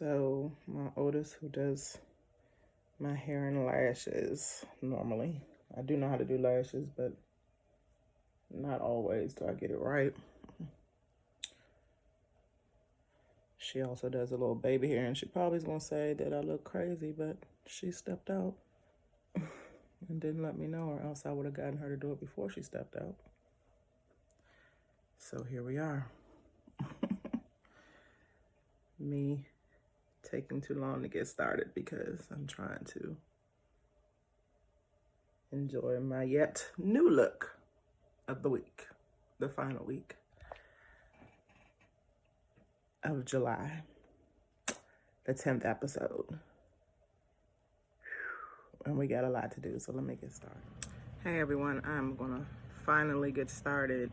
So my oldest, who does my hair and lashes normally, I do know how to do lashes, but not always do I get it right. She also does a little baby hair, and she probably is gonna say that I look crazy, but she stepped out and didn't let me know, or else I would have gotten her to do it before she stepped out. So here we are. Me taking too long to get started because I'm trying to enjoy my yet new look of the week, the final week of July, the 10th episode. And we got a lot to do, so let me get started. Hey everyone, I'm gonna finally get started.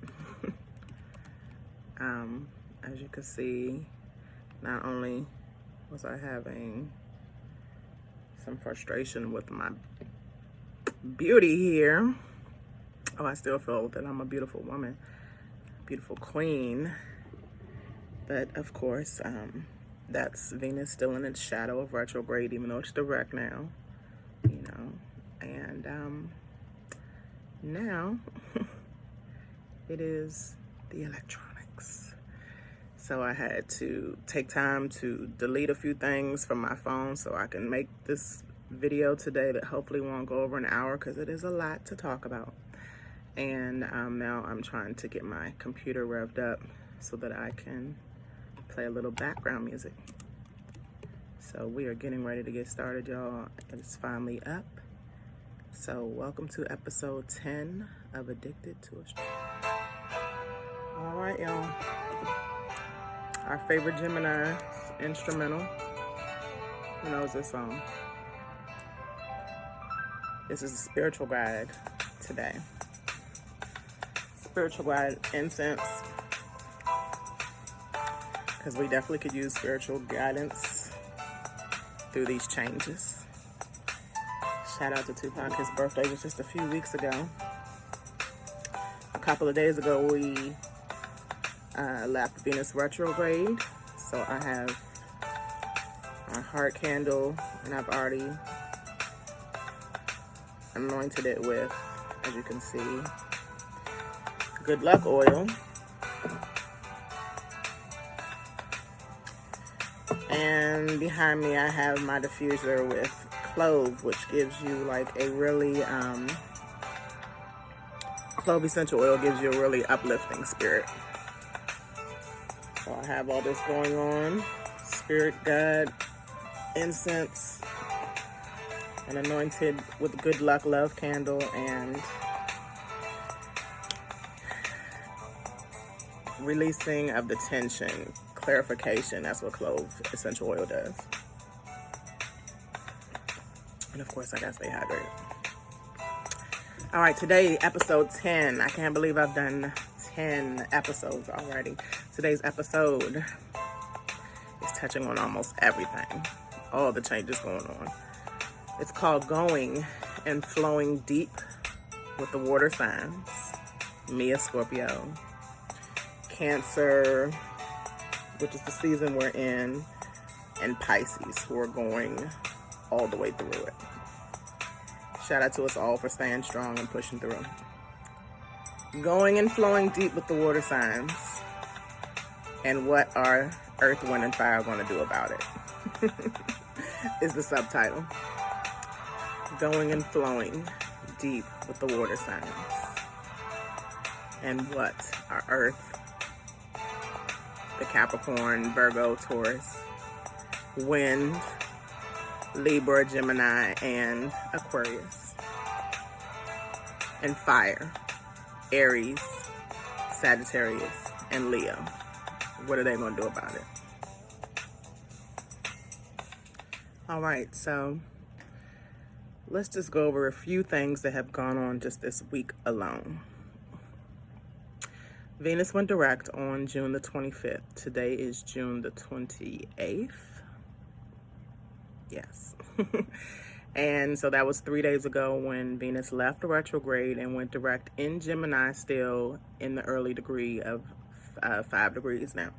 As you can see, not only was I having some frustration with my beauty here, I still feel that I'm a beautiful woman, beautiful queen, but of course, that's Venus still in its shadow of retrograde, even though it's direct now, you know, and now it is the electronics. So I had to take time to delete a few things from my phone so I can make this video today that hopefully won't go over an hour, because it is a lot to talk about. And now I'm trying to get my computer revved up so that I can play a little background music. So we are getting ready to get started, y'all. It's finally up. So welcome to episode 10 of Addicted to Astrology. All right, y'all. Our favorite Gemini instrumental. Who knows this song? This is a spiritual guide today. Spiritual guide incense, because we definitely could use spiritual guidance through these changes. Shout out to Tupac. His birthday was just a few weeks ago. A couple of days ago, we left Venus retrograde. So I have my heart candle, and I've already anointed it with, as you can see, good luck oil. And behind me I have my diffuser with clove, which gives you like a really clove essential oil gives you a really uplifting spirit. So I have all this going on, spirit guide, incense, and anointed with good luck love candle, and releasing of the tension, clarification. That's what clove essential oil does. And of course, I gotta stay hydrated. All right, today, episode 10. I can't believe I've done 10 episodes already. Today's episode is touching on almost everything, all the changes going on. It's called Going and Flowing Deep with the Water Signs. Me, a Scorpio. Cancer, which is the season we're in, and Pisces, who are going all the way through it. Shout out to us all for staying strong and pushing through. Going and flowing deep with the water signs, and what are Earth, Wind, and Fire going to do about it is the subtitle. Going and flowing deep with the water signs, and what are Earth, the Capricorn, Virgo, Taurus, Wind, Libra, Gemini, and Aquarius, and Fire, Aries, Sagittarius, and Leo. What are they going to do about it? All right, so let's just go over a few things that have gone on just this week alone. Venus went direct on June the 25th. Today is June the 28th. Yes. And so that was 3 days ago when Venus left retrograde and went direct in Gemini, still in the early degree of 5 degrees now.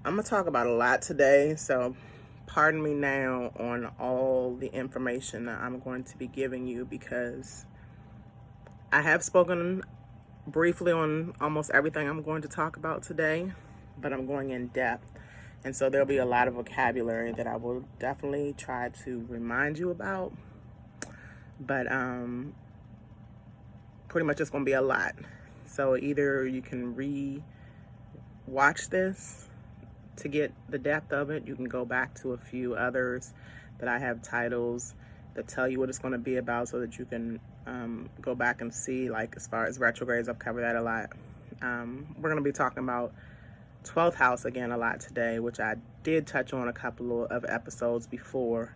I'm going to talk about a lot today, so pardon me now on all the information that I'm going to be giving you, because I have spoken briefly on almost everything I'm going to talk about today, but I'm going in depth. And so there'll be a lot of vocabulary that I will definitely try to remind you about. But pretty much it's going to be a lot. So either you can re-watch this to get the depth of it. You can go back to a few others that I have titles that tell you what it's going to be about, so that you can go back and see, like as far as retrogrades, I've covered that a lot. We're going to be talking about 12th house again a lot today, which I did touch on a couple of episodes before.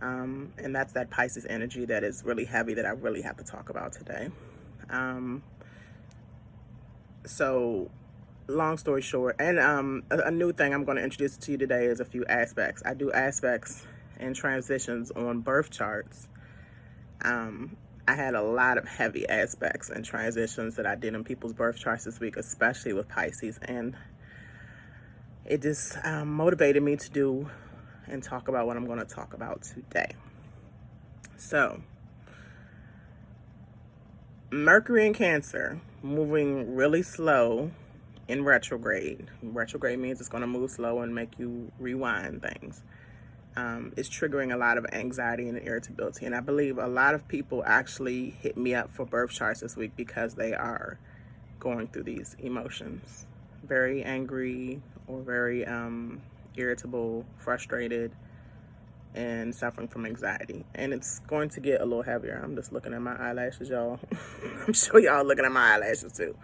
And that's that Pisces energy that is really heavy that I really have to talk about today. So long story short, and a new thing I'm going to introduce to you today is a few aspects. I do aspects and transitions on birth charts. I had a lot of heavy aspects and transitions that I did in people's birth charts this week, especially with Pisces, and it just motivated me to do and talk about what I'm going to talk about today. So, Mercury in Cancer, moving really slow in retrograde. Retrograde means it's going to move slow and make you rewind things. It's triggering a lot of anxiety and irritability. And I believe a lot of people actually hit me up for birth charts this week because they are going through these emotions. Very angry or very irritable, frustrated, and suffering from anxiety. And it's going to get a little heavier. I'm just looking at my eyelashes, y'all. I'm sure y'all looking at my eyelashes too.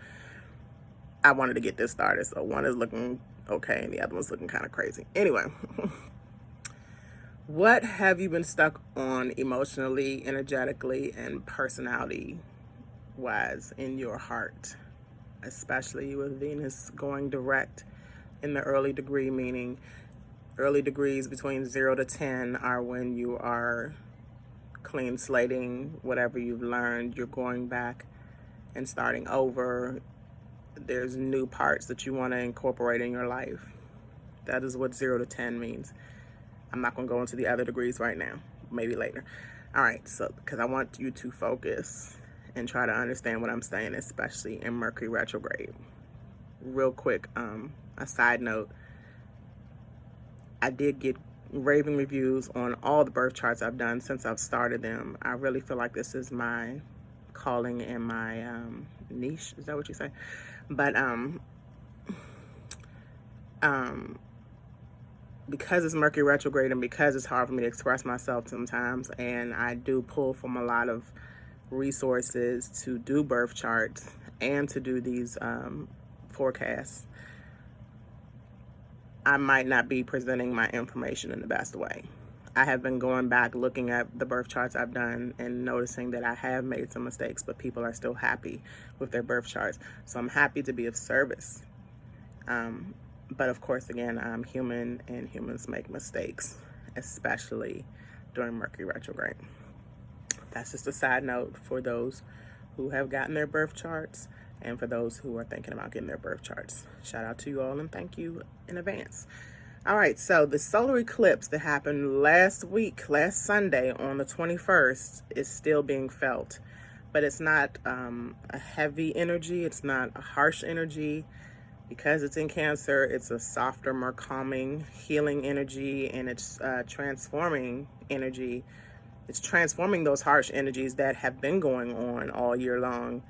I wanted to get this started, so one is looking okay and the other one's looking kind of crazy. Anyway, what have you been stuck on emotionally, energetically, and personality-wise in your heart? Especially with Venus going direct in the early degree, meaning early degrees between 0 to 10 are when you are clean slating whatever you've learned. You're going back and starting over. There's new parts that you want to incorporate in your life. That is what 0 to 10 means. I'm not going to go into the other degrees right now, maybe later. All right, so because I want you to focus and try to understand what I'm saying, especially in Mercury retrograde. Real quick, a side note, I did get raving reviews on all the birth charts I've done since I've started them. I really feel like this is my calling and my niche. Is that what you say? But because it's Mercury retrograde and because it's hard for me to express myself sometimes, and I do pull from a lot of resources to do birth charts and to do these forecasts, I might not be presenting my information in the best way. I have been going back looking at the birth charts I've done and noticing that I have made some mistakes, but people are still happy with their birth charts. So I'm happy to be of service. But of course, again, I'm human and humans make mistakes, especially during Mercury retrograde. That's just a side note for those who have gotten their birth charts and for those who are thinking about getting their birth charts. Shout out to you all and thank you in advance. All right, so the solar eclipse that happened last Sunday on the 21st is still being felt, but it's not a heavy energy. It's not a harsh energy. Because it's in Cancer, it's a softer, more calming, healing energy, and it's transforming energy. It's transforming those harsh energies that have been going on all year long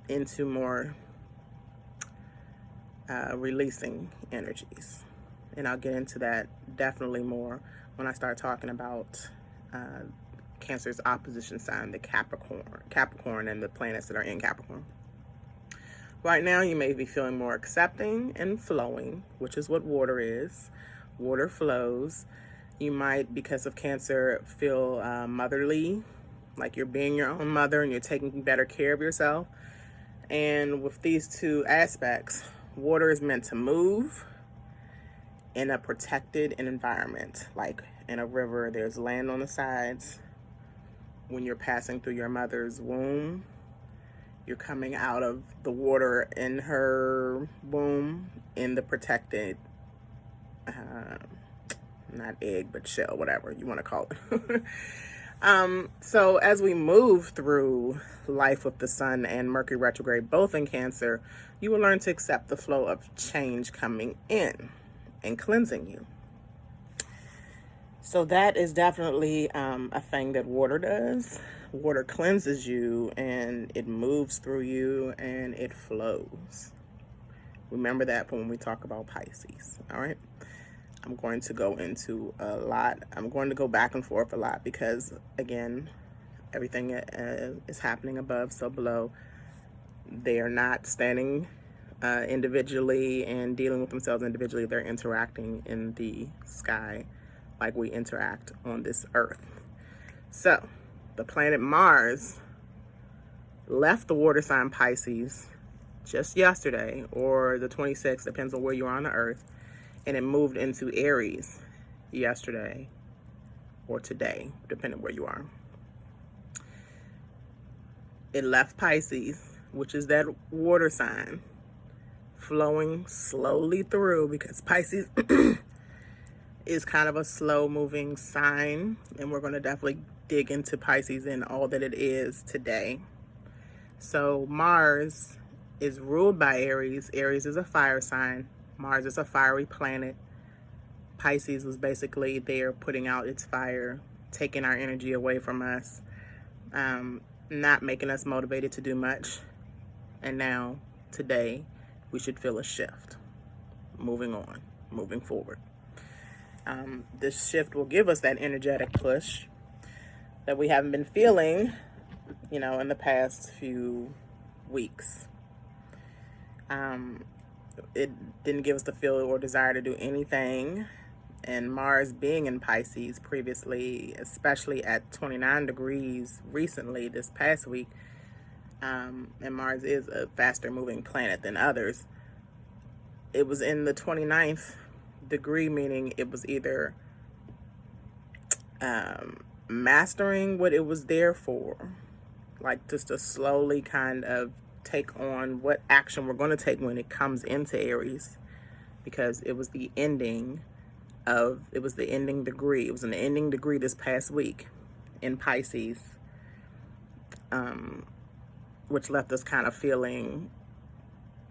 into more releasing energies. And I'll get into that definitely more when I start talking about Cancer's opposition sign, the Capricorn and the planets that are in Capricorn. Right now, you may be feeling more accepting and flowing, which is what water is. Water flows. You might, because of Cancer, feel motherly, like you're being your own mother and you're taking better care of yourself. And with these two aspects, water is meant to move in a protected environment. Like in a river, there's land on the sides. When you're passing through your mother's womb, you're coming out of the water in her womb in the protected not egg, but shell, whatever you want to call it. So as we move through life with the sun and Mercury retrograde, both in Cancer, you will learn to accept the flow of change coming in and cleansing you. So that is definitely a thing that water does. Water cleanses you and it moves through you and it flows. Remember that when we talk about Pisces, all right? I'm going to go into a lot. I'm going to go back and forth a lot because, again, everything is happening above, so below. They are not standing individually and dealing with themselves individually. They're interacting in the sky like we interact on this earth. So, the planet Mars left the water sign Pisces just yesterday, or the 26th, depends on where you are on the earth, and it moved into Aries yesterday or today, depending where you are. It left Pisces, which is that water sign, flowing slowly through, because Pisces is kind of a slow moving sign, and we're going to definitely dig into Pisces and all that it is today. So Mars is ruled by Aries. Aries is a fire sign. Mars is a fiery planet. Pisces was basically there putting out its fire, taking our energy away from us, not making us motivated to do much. And now, today, we should feel a shift. Moving on, moving forward. This shift will give us that energetic push that we haven't been feeling, in the past few weeks. It didn't give us the feel or desire to do anything. And Mars being in Pisces previously, especially at 29 degrees recently this past week, and Mars is a faster moving planet than others, it was in the 29th degree, meaning it was either mastering what it was there for, like just to slowly kind of take on what action we're going to take when it comes into Aries, because it was the ending degree. It was an ending degree this past week in Pisces, which left us kind of feeling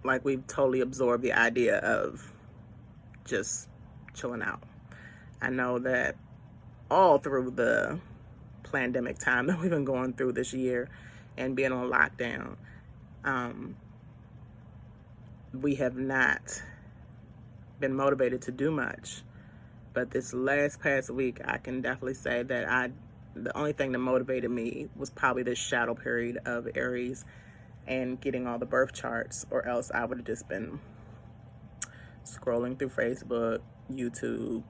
like we've totally absorbed the idea of just chilling out. I know that all through the pandemic time that we've been going through this year and being on lockdown, we have not been motivated to do much. But this past week, I can definitely say that the only thing that motivated me was probably this shadow period of Aries and getting all the birth charts, or else I would have just been scrolling through Facebook, YouTube,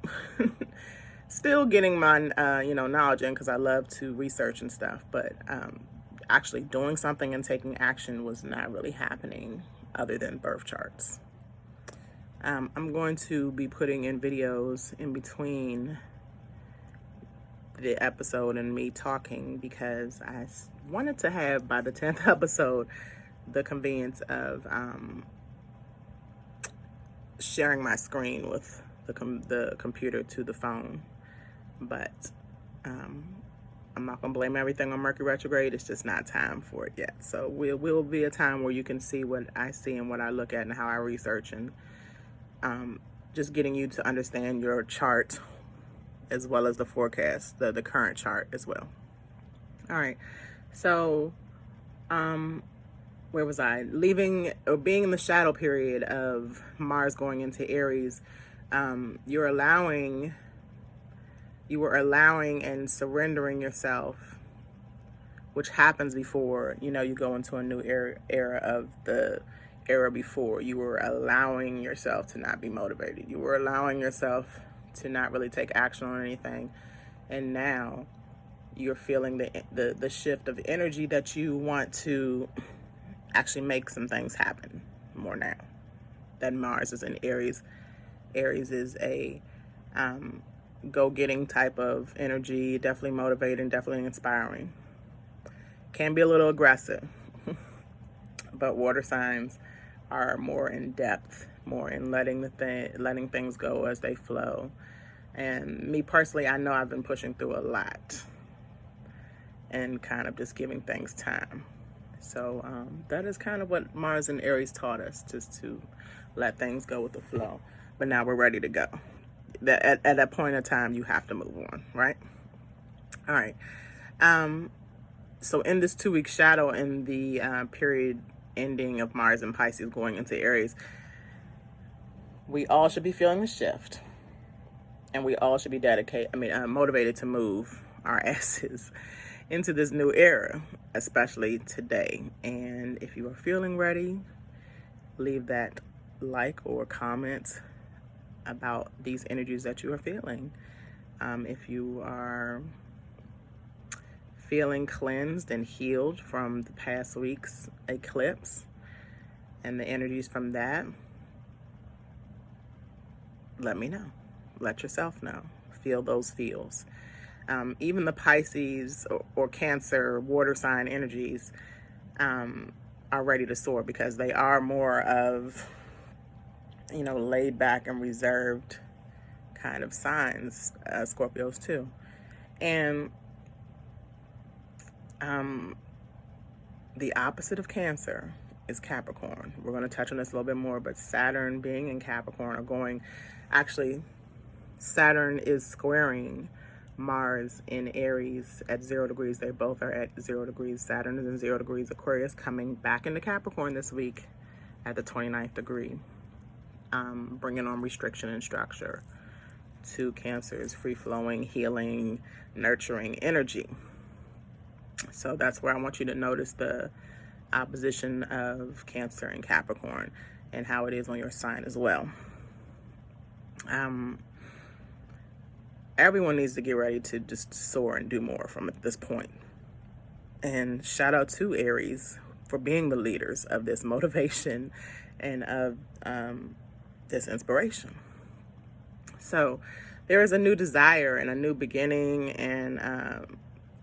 still getting my, knowledge in, because I love to research and stuff, but actually doing something and taking action was not really happening other than birth charts. I'm going to be putting in videos in between the episode and me talking, because I wanted to have, by the 10th episode, the convenience of sharing my screen with the computer to the phone. But I'm not going to blame everything on Mercury retrograde. It's just not time for it yet. So will be a time where you can see what I see and what I look at and how I research, and just getting you to understand your chart as well as the forecast, the current chart as well. All right. So where was I? Being in the shadow period of Mars going into Aries, you were allowing and surrendering yourself, which happens before, you go into a new era of the era before. You were allowing yourself to not be motivated. You were allowing yourself to not really take action on anything. And now you're feeling the shift of energy that you want to actually make some things happen more now. That Mars is in Aries. Aries is a go-getting type of energy, definitely motivating, definitely inspiring. Can be a little aggressive, but water signs are more in depth, more in letting things go as they flow. And me personally, I know I've been pushing through a lot and kind of just giving things time. So that is kind of what Mars and Aries taught us, just to let things go with the flow. But now we're ready to go. At that point in time, you have to move on, right? All right. So in this 2-week shadow, in the period ending of Mars and Pisces going into Aries, we all should be feeling a shift. And we all should be motivated to move our asses into this new era, especially today. And if you are feeling ready, leave that like or comment about these energies that you are feeling. If you are feeling cleansed and healed from the past week's eclipse and the energies from that, let me know. Let yourself know. Feel those feels. Even the Pisces or Cancer water sign energies are ready to soar, because they are more of, laid back and reserved kind of signs, Scorpios too. And the opposite of Cancer is Capricorn. We're going to touch on this a little bit more, but Saturn being in Capricorn Saturn is squaring Mars in Aries at 0 degrees. They both are at 0 degrees. Saturn is in 0 degrees Aquarius, coming back into Capricorn this week at the 29th degree, bringing on restriction and structure to Cancer's free-flowing, healing, nurturing energy. So that's where I want you to notice the opposition of Cancer and Capricorn and how it is on your sign as well. Everyone needs to get ready to just soar and do more from this point. And shout out to Aries for being the leaders of this motivation and of this inspiration. So there is a new desire and a new beginning and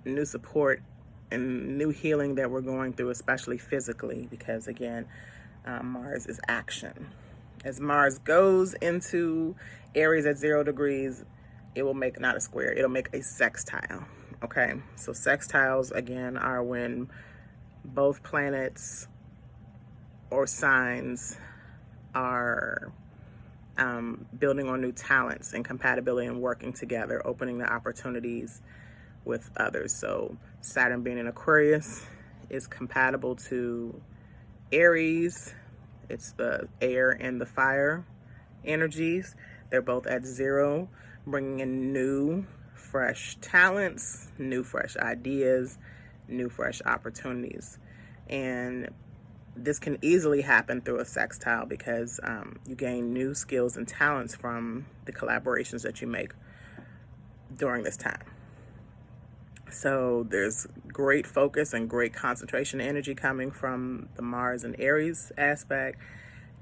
new support and new healing that we're going through, especially physically, because again, Mars is action. As Mars goes into Aries at 0 degrees, it will make not a square, it'll make a sextile. Okay, so sextiles again are when both planets or signs are building on new talents and compatibility and working together, opening the opportunities with others. So Saturn being in Aquarius is compatible to Aries. It's the air and the fire energies. They're both at 0, bringing in new, fresh talents, new, fresh ideas, new, fresh opportunities. And this can easily happen through a sextile because you gain new skills and talents from the collaborations that you make during this time. So there's great focus and great concentration energy coming from the Mars and Aries aspect,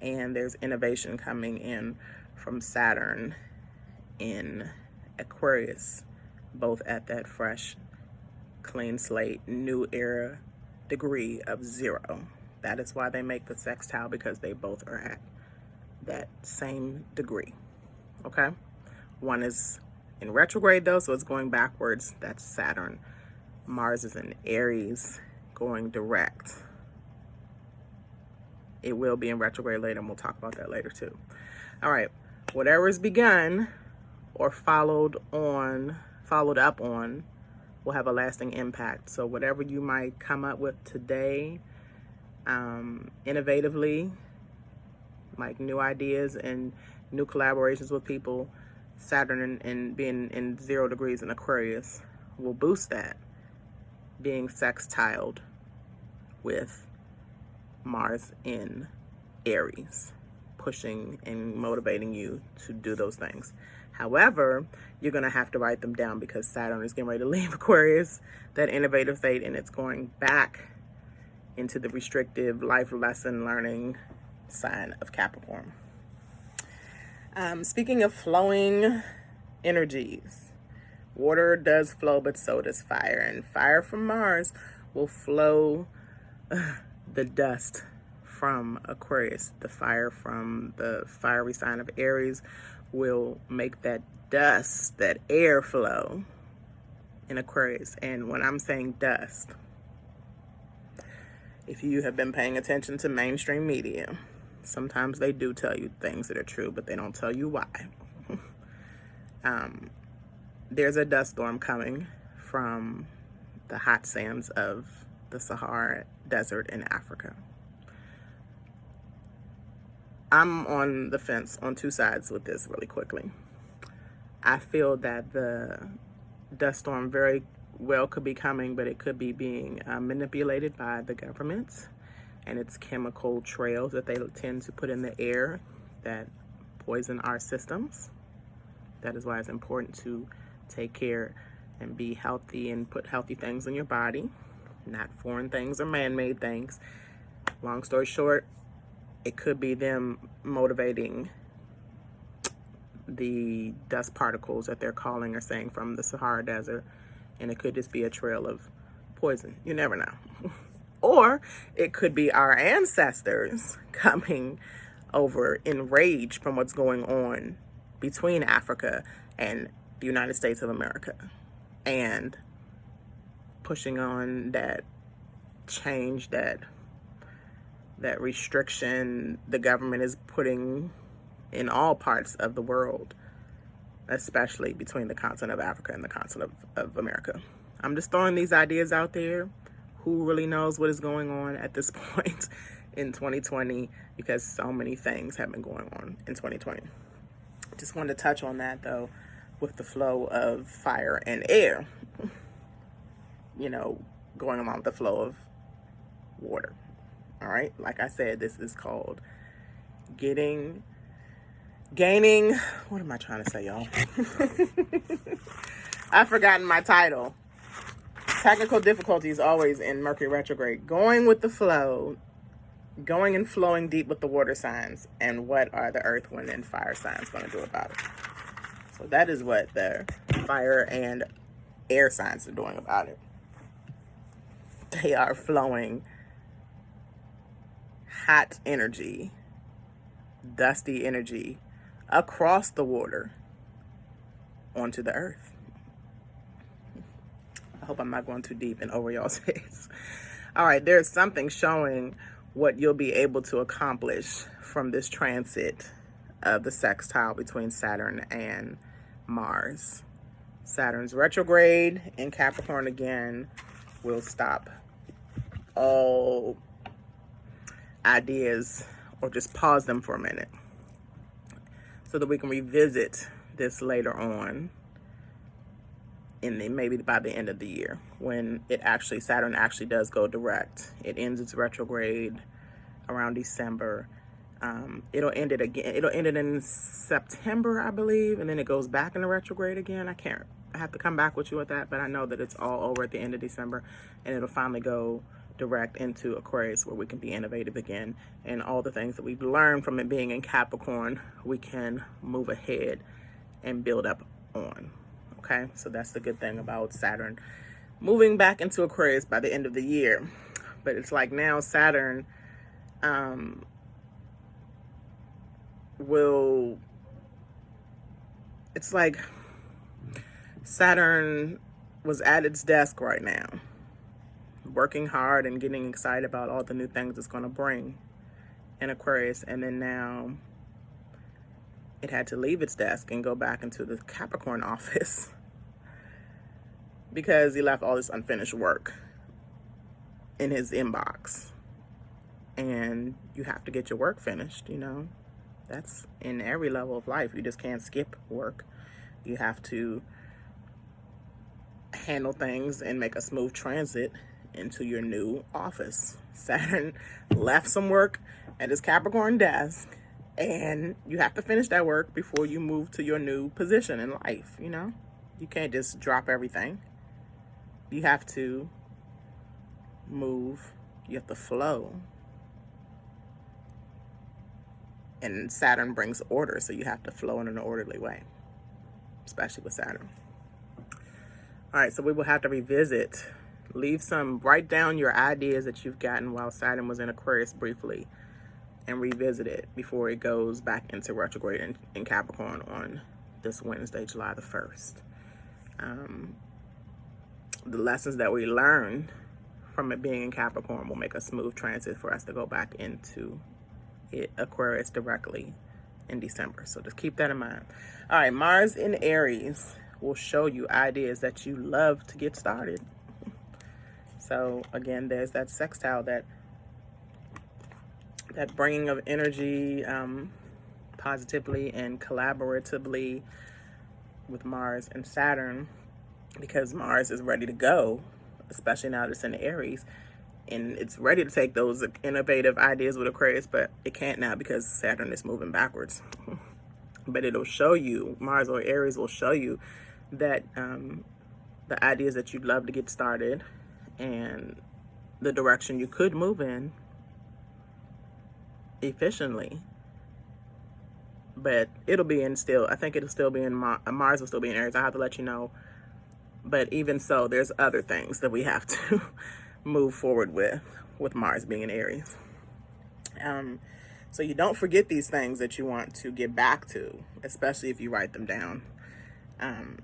and there's innovation coming in from Saturn in Aquarius, both at that fresh, clean slate, new era degree of 0. That is why they make the sextile, because they both are at that same degree. Okay? One is in retrograde though, so it's going backwards. That's Saturn. Mars is in Aries, going direct. It will be in retrograde later, and we'll talk about that later too. All right, whatever is begun or followed up on will have a lasting impact. So whatever you might come up with today, innovatively, like new ideas and new collaborations with people, Saturn and being in 0 degrees in Aquarius will boost that, being sextiled with Mars in Aries, pushing and motivating you to do those things. However, you're going to have to write them down, because Saturn is getting ready to leave Aquarius, that innovative state, and it's going back into the restrictive life lesson learning sign of Capricorn. Speaking of flowing energies, water does flow, but so does fire. And fire from Mars will flow the dust from Aquarius. The fire from the fiery sign of Aries will make that dust, that air flow in Aquarius. And when I'm saying dust, if you have been paying attention to mainstream media, sometimes they do tell you things that are true, but they don't tell you why. There's a dust storm coming from the hot sands of the Sahara Desert in Africa. I'm on the fence on two sides with this really quickly. I feel that the dust storm very well could be coming, but it could be being manipulated by the governments and its chemical trails that they tend to put in the air that poison our systems. That is why it's important to take care and be healthy and put healthy things in your body, not foreign things or man-made things. Long story short, it could be them motivating the dust particles that they're calling or saying from the Sahara Desert, and it could just be a trail of poison. You never know. Or it could be our ancestors coming over in rage from what's going on between Africa and the United States of America, and pushing on that change, that restriction the government is putting in all parts of the world, especially between the continent of Africa and the continent of America. I'm just throwing these ideas out there. Who really knows what is going on at this point in 2020, because so many things have been going on in 2020. Just wanted to touch on that, though, with the flow of fire and air, going along with the flow of water. All right. Like I said, this is called gaining. What am I trying to say, y'all? I've forgotten my title. Technical difficulties always in Mercury retrograde. Going with the flow, going and flowing deep with the water signs, and what are the earth, wind, and fire signs going to do about it? So that is what the fire and air signs are doing about it. They are flowing hot energy, dusty energy across the water onto the earth. I hope I'm not going too deep and over y'all's heads. All right, there's something showing what you'll be able to accomplish from this transit of the sextile between Saturn and Mars. Saturn's retrograde in Capricorn again will stop all ideas, or just pause them for a minute so that we can revisit this later on maybe by the end of the year, when Saturn actually does go direct. It ends its retrograde around December. It'll end it again. It'll end it in September, I believe, and then it goes back into retrograde again. I have to come back with you with that, but I know that it's all over at the end of December, and it'll finally go direct into Aquarius, where we can be innovative again, and all the things that we've learned from it being in Capricorn, we can move ahead and build up on. Okay, so that's the good thing about Saturn moving back into Aquarius by the end of the year. But it's like now Saturn it's like Saturn was at its desk right now, working hard and getting excited about all the new things it's going to bring in Aquarius, and then now it had to leave its desk and go back into the Capricorn office because he left all this unfinished work in his inbox. And you have to get your work finished, That's in every level of life. You just can't skip work. You have to handle things and make a smooth transit into your new office. Saturn left some work at his Capricorn desk, and you have to finish that work before you move to your new position in life. You can't just drop everything. You have to move. You have to flow. And Saturn brings order, so you have to flow in an orderly way, especially with Saturn. All right, so we will have to revisit. Write down your ideas that you've gotten while Saturn was in Aquarius briefly, and revisit it before it goes back into retrograde in Capricorn on this Wednesday, July the 1st. The lessons that we learn from it being in Capricorn will make a smooth transit for us to go back into Aquarius directly in December. So just keep that in mind. All right, Mars in Aries will show you ideas that you love to get started. So again, there's that sextile, that bringing of energy positively and collaboratively with Mars and Saturn, because Mars is ready to go, especially now that it's in Aries, and it's ready to take those innovative ideas with Aquarius, but it can't now because Saturn is moving backwards. But it'll show you, Mars or Aries will show you that the ideas that you'd love to get started and the direction you could move in efficiently. But it'll be in still, I think it'll still be in Mars will still be in Aries. I have to let you know. But even so, there's other things that we have to move forward with Mars being in Aries. So you don't forget these things that you want to get back to, especially if you write them down.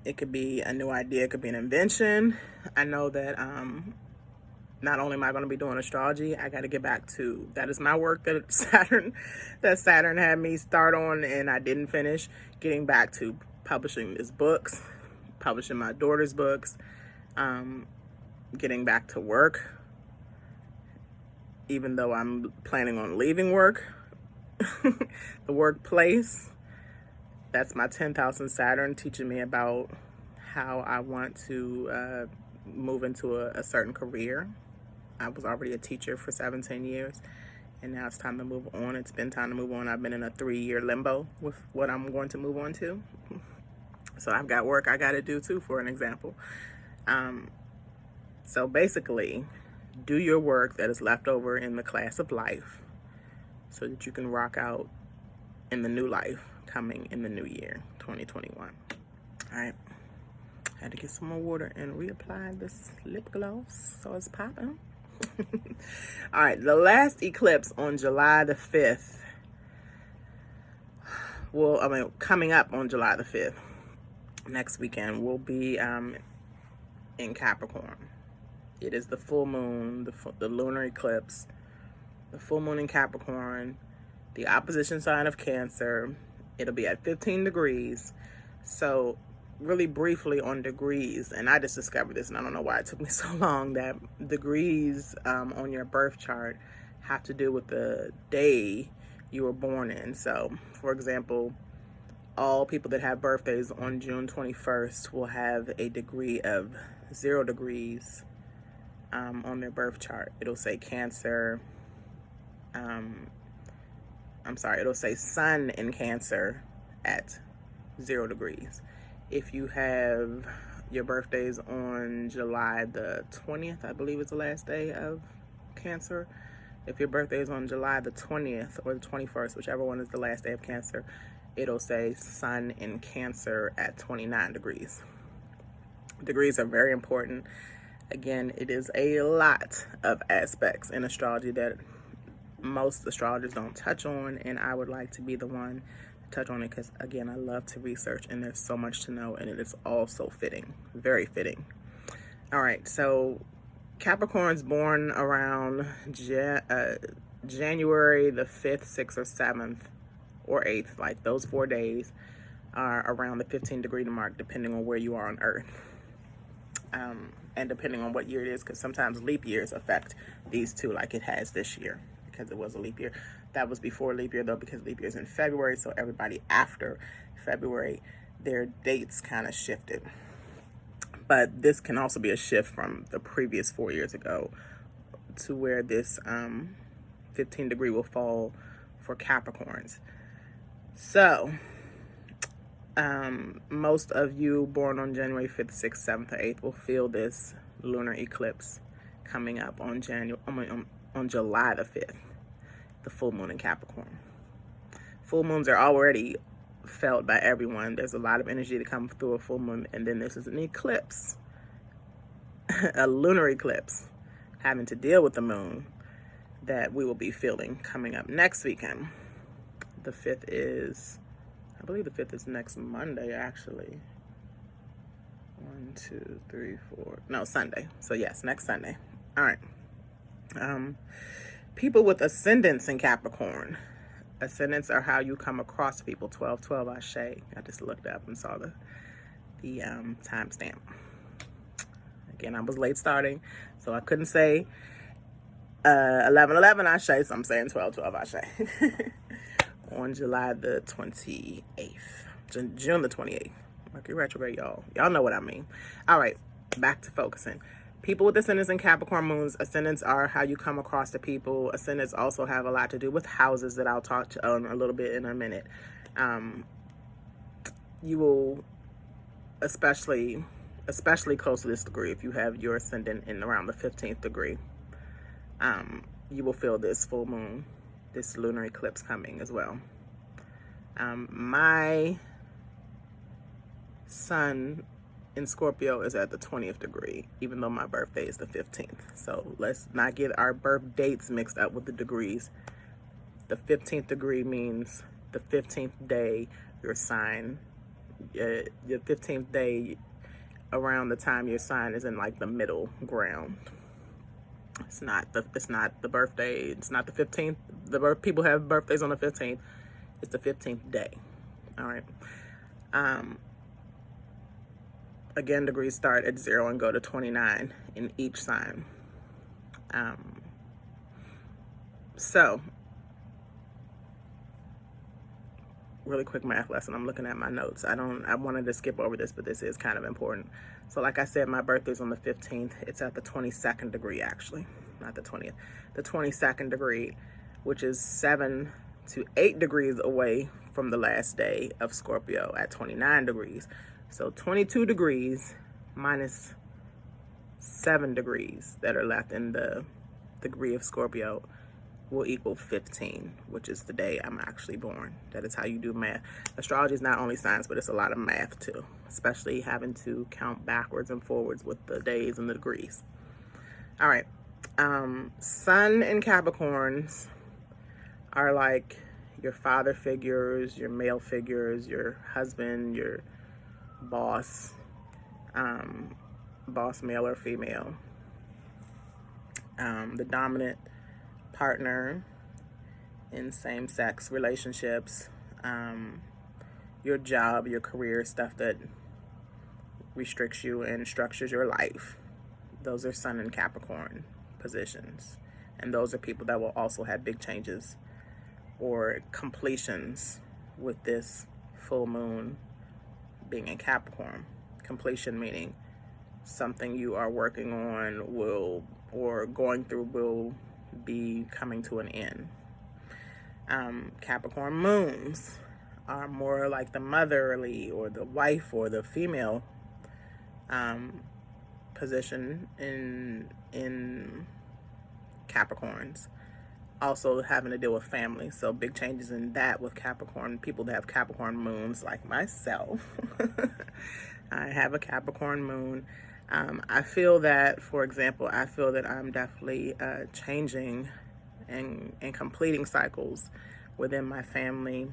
It could be a new idea, it could be an invention. I know that not only am I going to be doing astrology, I got to get back to, that is my work that Saturn had me start on and I didn't finish, getting back to publishing his books, publishing my daughter's books, getting back to work, even though I'm planning on leaving work, the workplace. That's my 10th house in Saturn, teaching me about how I want to move into a certain career. I was already a teacher for 17 years, and now it's time to move on. It's been time to move on. I've been in a 3-year limbo with what I'm going to move on to. So I've got work I got to do too, for an example. So basically, do your work that is left over in the class of life so that you can rock out in the new life coming in the new year, 2021. All right. Had to get some more water and reapply this lip gloss so it's popping. All right, the last eclipse on July the 5th. Well, coming up on July the 5th, next weekend, will be in Capricorn. It is the full moon, the lunar eclipse, the full moon in Capricorn, the opposition sign of Cancer. It'll be at 15 degrees. So really briefly on degrees, and I just discovered this and I don't know why it took me so long, that degrees on your birth chart have to do with the day you were born in. So for example, all people that have birthdays on June 21st will have a degree of 0 degrees on their birth chart. It'll say Cancer, it'll say Sun in Cancer at 0 degrees. If you have your birthdays on July the 20th, I believe is the last day of Cancer. If your birthday is on July the 20th or the 21st, whichever one is the last day of Cancer, it'll say Sun in Cancer at 29 degrees. Degrees are very important. Again, it is a lot of aspects in astrology that most astrologers don't touch on, and I would like to be the one touch on it because, again, I love to research and there's so much to know, and it is all so fitting, very fitting. All right, so Capricorn's born around January the 5th, 6th, or 7th, or 8th, like those 4 days are around the 15 degree mark, depending on where you are on Earth. And depending on what year it is, because sometimes leap years affect these two, like it has this year, because it was a leap year. That was before leap year, though, because leap year is in February, so everybody after February, their dates kind of shifted. But this can also be a shift from the previous 4 years ago to where this 15 degree will fall for Capricorns. So, most of you born on January 5th, 6th, 7th, or 8th will feel this lunar eclipse coming up on July the 5th, the full moon in Capricorn. Full moons are already felt by everyone. There's a lot of energy to come through a full moon, and then this is an eclipse, a lunar eclipse, having to deal with the moon. that we will be feeling coming up next weekend. The 5th is, I believe the 5th is next Monday, actually. 1, 2, 3, 4. No, Sunday. So yes, next Sunday. All right. People with ascendants in Capricorn. Ascendants are how you come across people. 12/12 Ashe. I just looked up and saw the timestamp. Again, I was late starting, so I couldn't say 11/11 Ashe, so I'm saying 12/12 Ashe. On July the 28th. June the 28th. Mercury retrograde, y'all. Y'all know what I mean. All right, back to focusing. People with ascendants and Capricorn moons. Ascendants are how you come across the people. Ascendants also have a lot to do with houses that I'll talk to a little bit in a minute. You will, especially close to this degree, if you have your ascendant in around the 15th degree, you will feel this full moon, this lunar eclipse coming as well. My sun in Scorpio is at the 20th degree, even though my birthday is the 15th. So let's not get our birth dates mixed up with the degrees. The 15th degree means the 15th day your sign, your 15th day around the time your sign is in like the middle ground. It's not the birthday. It's not the 15th. People have birthdays on the 15th. It's the 15th day. All right. Again, degrees start at 0 and go to 29 in each sign. So, really quick math lesson. I'm looking at my notes. I wanted to skip over this, but this is kind of important. So like I said, my birthday's on the 15th. It's at the 22nd degree, actually, not the 20th. The 22nd degree, which is 7 to 8 degrees away from the last day of Scorpio at 29 degrees. So 22 degrees minus 7 degrees that are left in the degree of Scorpio will equal 15, which is the day I'm actually born. That is how you do math. Astrology is not only science, but it's a lot of math too, especially having to count backwards and forwards with the days and the degrees. All right. Sun and Capricorns are like your father figures, your male figures, your husband, your boss, boss male or female, the dominant partner in same-sex relationships, your job, your career, stuff that restricts you and structures your life. Those are Sun and Capricorn positions, and those are people that will also have big changes or completions with this full moon being in Capricorn. Completion meaning something you are working on or going through will be coming to an end. Capricorn moons are more like the motherly or the wife or the female position in Capricorns. Also having to deal with family. So big changes in that with Capricorn. People that have Capricorn moons like myself. I have a Capricorn moon. I feel that, for example, I'm definitely changing and completing cycles within my family.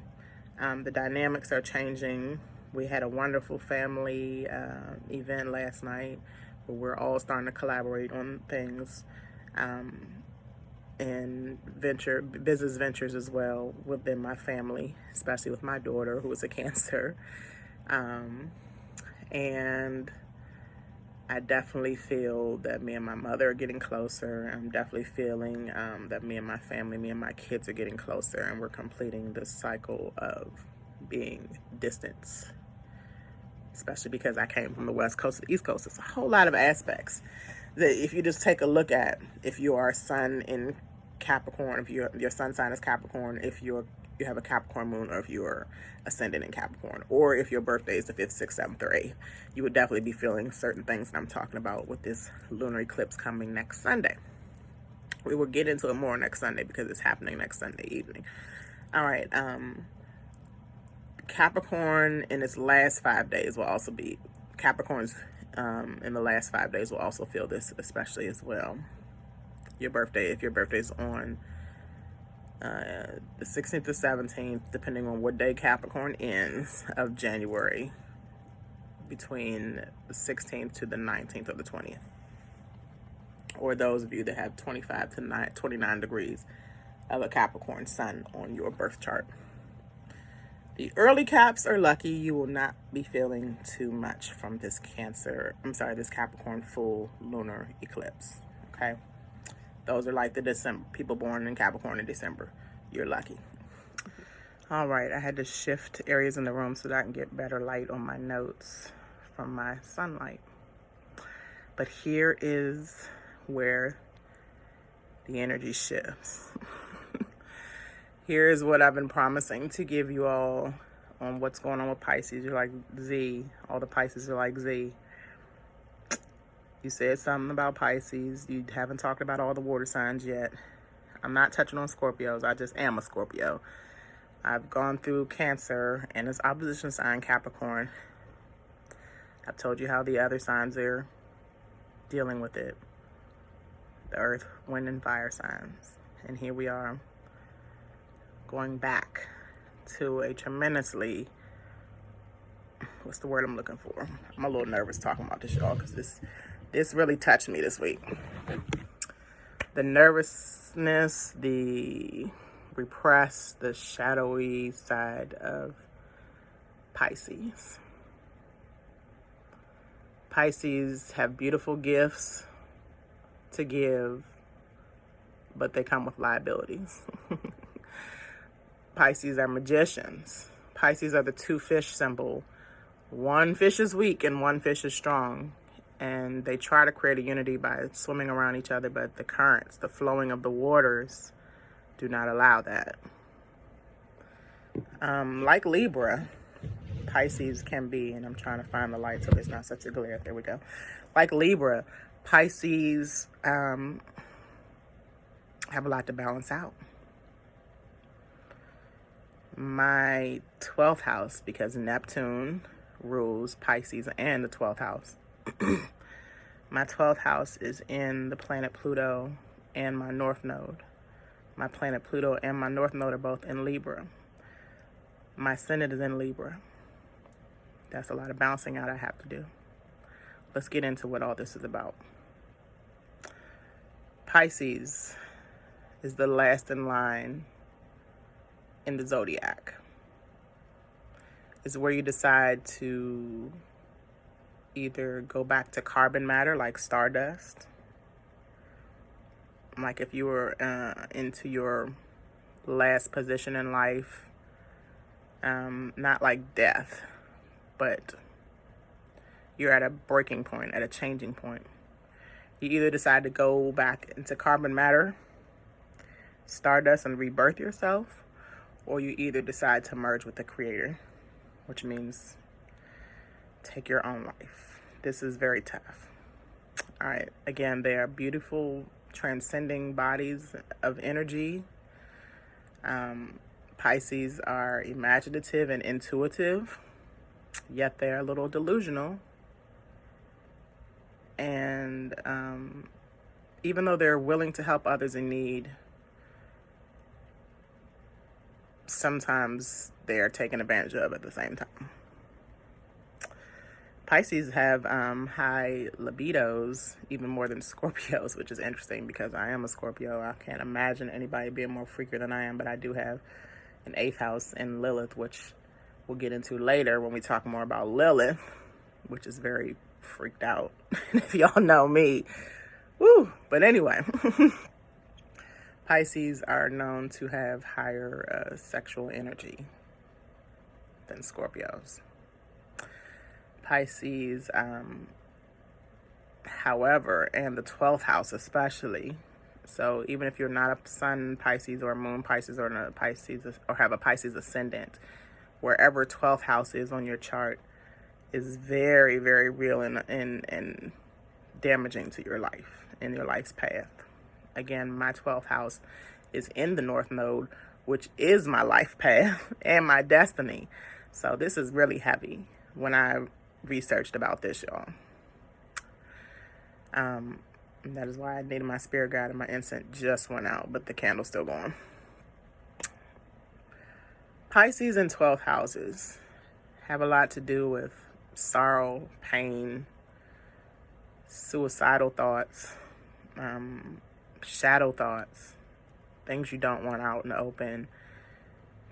The dynamics are changing. We had a wonderful family event last night where we're all starting to collaborate on things. And business ventures as well within my family, especially with my daughter who is a Cancer. And I definitely feel that me and my mother are getting closer. I'm definitely feeling that me and my family, me and my kids are getting closer, and we're completing this cycle of being distance, especially because I came from the West Coast to the East Coast. It's a whole lot of aspects that if you just take a look at, if you are Sun in Capricorn, if your sun sign is Capricorn, if you have a Capricorn moon, or if you're ascendant in Capricorn, or if your birthday is the 5th, 6th, 7th, or 8th, you would definitely be feeling certain things that I'm talking about with this lunar eclipse coming next Sunday. We will get into it more next Sunday because it's happening next Sunday evening. All right. Capricorn in its last 5 days will also be, Capricorns in the last 5 days will also feel this especially as well. your birthday, if your birthday's on the 16th or 17th, depending on what day Capricorn ends of January, between the 16th to the 19th or the 20th. Or those of you that have 25 to 29 degrees of a Capricorn sun on your birth chart. The early Caps are lucky. You will not be feeling too much from this this Capricorn full lunar eclipse, okay? Those are like the people born in Capricorn in December. You're lucky. All right, I had to shift areas in the room so that I can get better light on my notes from my sunlight. But here is where the energy shifts. Here is what I've been promising to give you all on what's going on with Pisces. You're like, Z. All the Pisces are like, Z. You said something about Pisces. You haven't talked about all the water signs yet. I'm not touching on Scorpios. I just am a Scorpio. I've gone through Cancer and its opposition sign, Capricorn. I've told you how the other signs are dealing with it. The earth, wind, and fire signs. And here we are going back to a tremendously, what's the word I'm looking for? I'm a little nervous talking about this, y'all, because this really touched me this week. The nervousness, the repressed, the shadowy side of Pisces. Pisces have beautiful gifts to give, but they come with liabilities. Pisces are magicians. Pisces are the two fish symbol. One fish is weak and one fish is strong. And they try to create a unity by swimming around each other, but the currents, the flowing of the waters, do not allow that. Like Libra, Pisces can be, and I'm trying to find the light so there's not such a glare. There we go. Like Libra, Pisces have a lot to balance out. My 12th house, because Neptune rules Pisces and the 12th house. My 12th house is in the planet Pluto and my North Node. My planet Pluto and my North Node are both in Libra. My ascendant is in Libra. That's a lot of balancing out I have to do. Let's get into what all this is about. Pisces is the last in line in the zodiac. It's where you decide to either go back to carbon matter, like stardust, like if you were into your last position in life, not like death, but you're at a breaking point, at a changing point. You either decide to go back into carbon matter, stardust, and rebirth yourself, or you either decide to merge with the Creator, which means take your own life. This is very tough. All right, again, they are beautiful, transcending bodies of energy. Pisces are imaginative and intuitive, yet they're a little delusional. And even though they're willing to help others in need, sometimes they are taken advantage of at the same time. Pisces have high libidos, even more than Scorpios, which is interesting because I am a Scorpio. I can't imagine anybody being more freakier than I am, but I do have an 8th house in Lilith, which we'll get into later when we talk more about Lilith, which is very freaked out. If y'all know me, woo. But anyway, Pisces are known to have higher sexual energy than Scorpios. Pisces, however, and the 12th house especially, so even if you're not a sun Pisces or a moon Pisces or a Pisces or have a Pisces ascendant, wherever 12th house is on your chart is very, very real and damaging to your life and your life's path. Again, my 12th house is in the North Node, which is my life path and my destiny. So this is really heavy when I researched about this, y'all. And that is why I needed my spirit guide, and my incense just went out, but the candle's still going. Pisces in 12th houses have a lot to do with sorrow, pain, suicidal thoughts, shadow thoughts, things you don't want out in the open,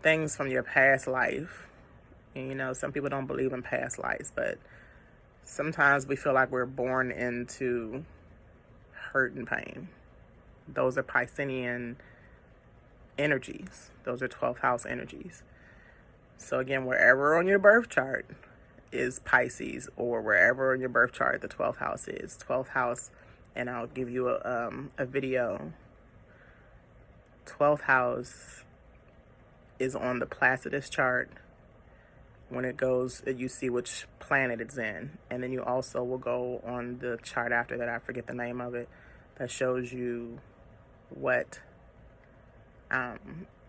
things from your past life. And, you know, some people don't believe in past lives, but sometimes we feel like we're born into hurt and pain. Those are Piscean energies. Those are 12th house energies. So again, wherever on your birth chart is Pisces, or wherever in your birth chart the 12th house is, 12th house, and I'll give you a video. 12th house is on the Placidus chart. When it goes, you see which planet it's in, and then you also will go on the chart after that, I forget the name of it, that shows you what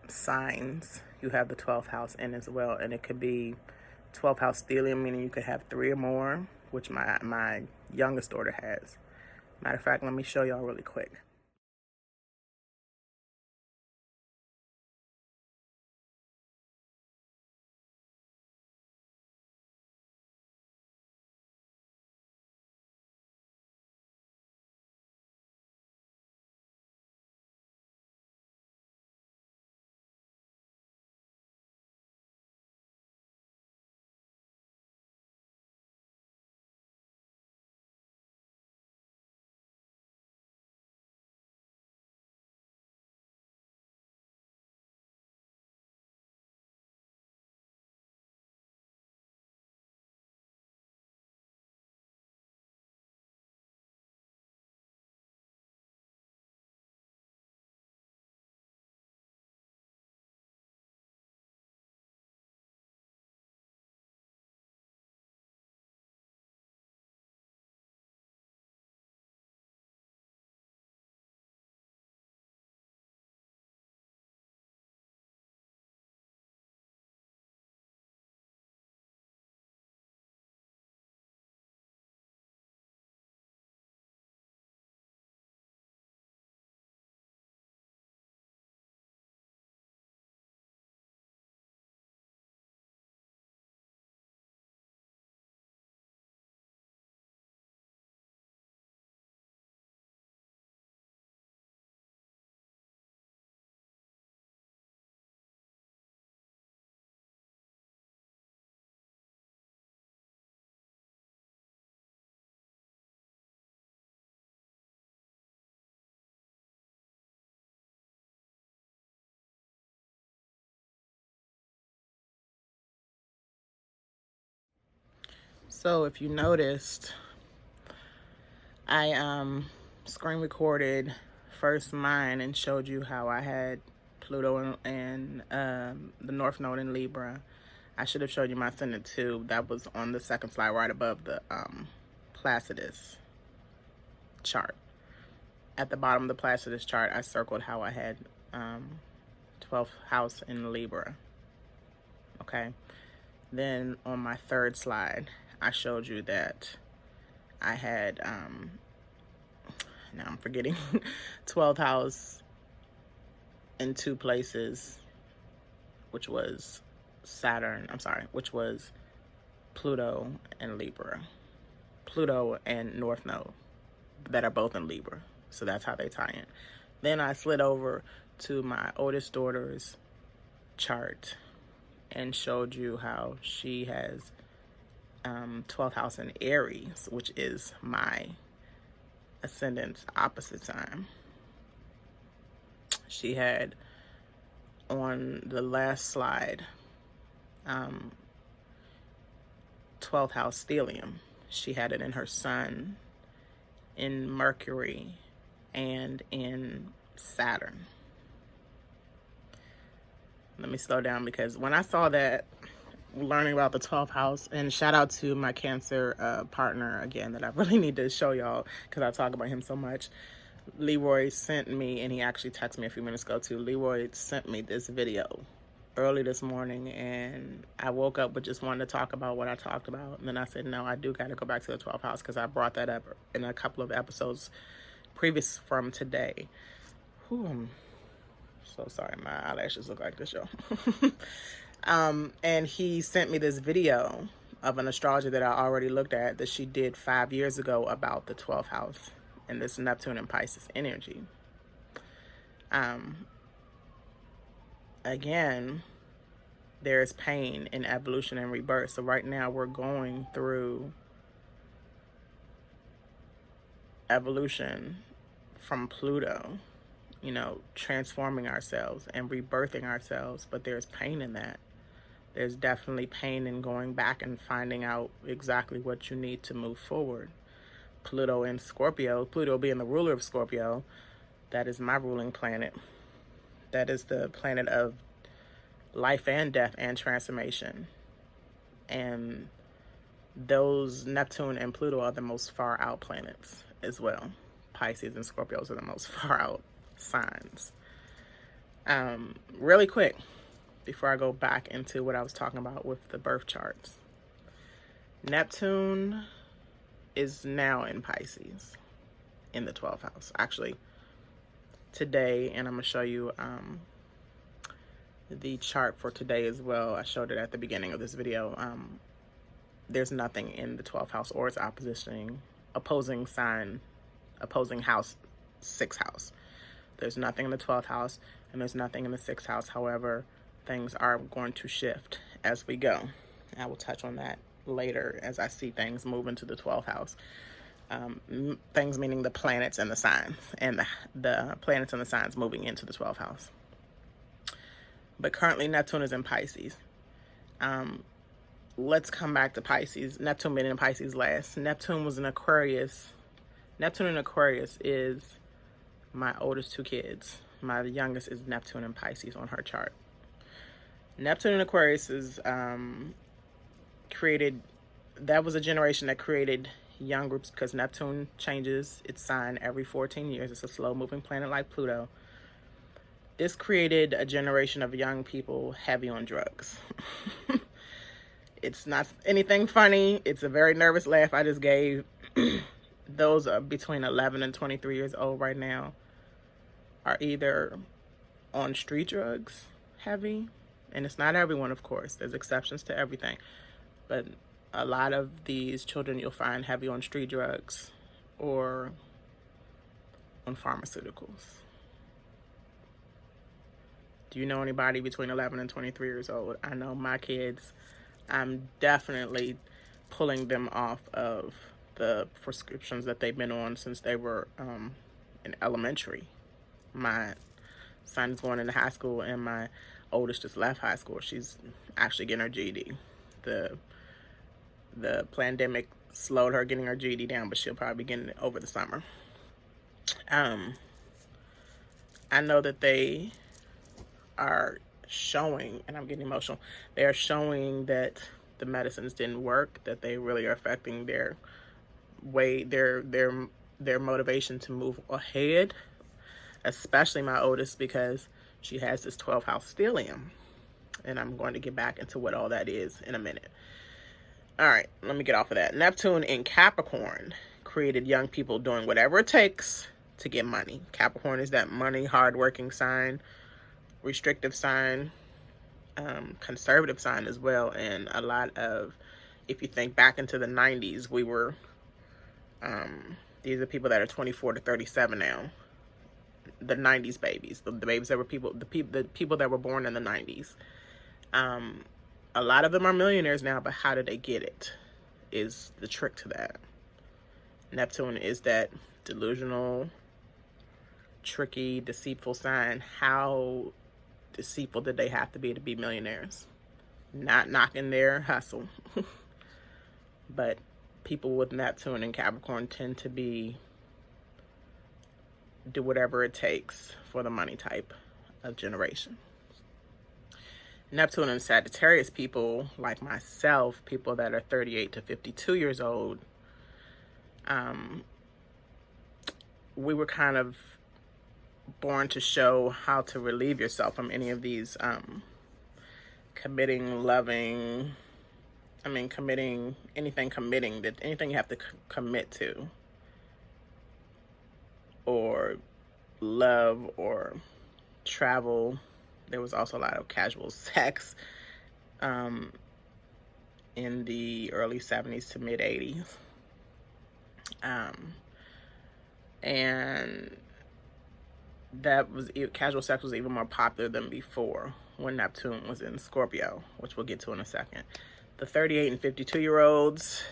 signs you have the 12th house in as well. And it could be 12th house stellium, meaning you could have 3 or more, which my youngest daughter has. Matter of fact, let me show y'all really quick. So if you noticed, I screen recorded first mine and showed you how I had Pluto and the North Node in Libra. I should have showed you my ascendant too. That was on the second slide right above the Placidus chart. At the bottom of the Placidus chart, I circled how I had 12th house in Libra. Okay. Then on my third slide, I showed you that I had, now I'm forgetting, 12th house in 2 places, which was which was Pluto and Libra. Pluto and North Node that are both in Libra. So that's how they tie in. Then I slid over to my oldest daughter's chart and showed you how she has 12th house in Aries, which is my ascendant's opposite sign. She had on the last slide 12th house stellium. She had it in her sun, in Mercury, and in Saturn. Let me slow down, because when I saw that, learning about the 12th house, and shout out to my Cancer partner again that I really need to show y'all because I talk about him so much. Leroy sent me, and he actually texted me a few minutes ago too. Leroy sent me this video early this morning, and I woke up but just wanted to talk about what I talked about. And then I said, no, I do got to go back to the 12th house because I brought that up in a couple of episodes previous from today. Whew, I'm so sorry, my eyelashes look like this, y'all. And he sent me this video of an astrologer that I already looked at that she did 5 years ago about the 12th house and this Neptune and Pisces energy. Again, there's pain in evolution and rebirth. So right now we're going through evolution from Pluto, you know, transforming ourselves and rebirthing ourselves. But there's pain in that. There's definitely pain in going back and finding out exactly what you need to move forward. Pluto in Scorpio, Pluto being the ruler of Scorpio, that is my ruling planet. That is the planet of life and death and transformation. And those Neptune and Pluto are the most far out planets as well. Pisces and Scorpios are the most far out signs. Really quick, before I go back into what I was talking about with the birth charts. Neptune is now in Pisces in the 12th house. Actually, today, and I'm going to show you the chart for today as well. I showed it at the beginning of this video. There's nothing in the 12th house or its opposing house, 6th house. There's nothing in the 12th house and there's nothing in the 6th house. However, things are going to shift as we go. I will touch on that later as I see things move into the 12th house. Things meaning the planets and the signs, and the planets and the signs moving into the 12th house. But currently Neptune is in Pisces. Let's come back to Pisces. Neptune been in Pisces last. Neptune was in Aquarius. Neptune in Aquarius is my oldest 2 kids. My youngest is Neptune in Pisces on her chart. Neptune in Aquarius is that was a generation that created young groups, because Neptune changes its sign every 14 years. It's a slow moving planet like Pluto. This created a generation of young people heavy on drugs. It's not anything funny. It's a very nervous laugh I just gave. Those are between 11 and 23 years old right now are either on street drugs heavy, and it's not everyone, of course. There's exceptions to everything. But a lot of these children you'll find heavy on street drugs or on pharmaceuticals. Do you know anybody between 11 and 23 years old? I know my kids. I'm definitely pulling them off of the prescriptions that they've been on since they were in elementary. My son is going into high school, and my oldest just left high school. She's actually getting her GED. The pandemic slowed her getting her GED down, but she'll probably be getting it over the summer. I know that they are showing, and I'm getting emotional, they are showing that the medicines didn't work, that they really are affecting their motivation to move ahead, especially my oldest, because she has this 12th house stellium, and I'm going to get back into what all that is in a minute. All right, let me get off of that. Neptune in Capricorn created young people doing whatever it takes to get money. Capricorn is that money, hardworking sign, restrictive sign, conservative sign as well. And a lot of, if you think back into the 90s, we were, these are people that are 24 to 37 now. The 90s babies, the babies that were the people that were born in the 90s. A lot of them are millionaires now, but how did they get it is the trick to that. Neptune is that delusional, tricky, deceitful sign. How deceitful did they have to be millionaires? Not knocking their hustle. But people with Neptune and Capricorn tend to do whatever it takes for the money type of generation. Neptune and Sagittarius people like myself, people that are 38 to 52 years old, we were kind of born to show how to relieve yourself from any of these committing anything you have to commit to. or love or travel. There was also a lot of casual sex in the early 70s to mid 80s. And that was, casual sex was even more popular than before when Neptune was in Scorpio, which we'll get to in a second. The 38 and 52-year-olds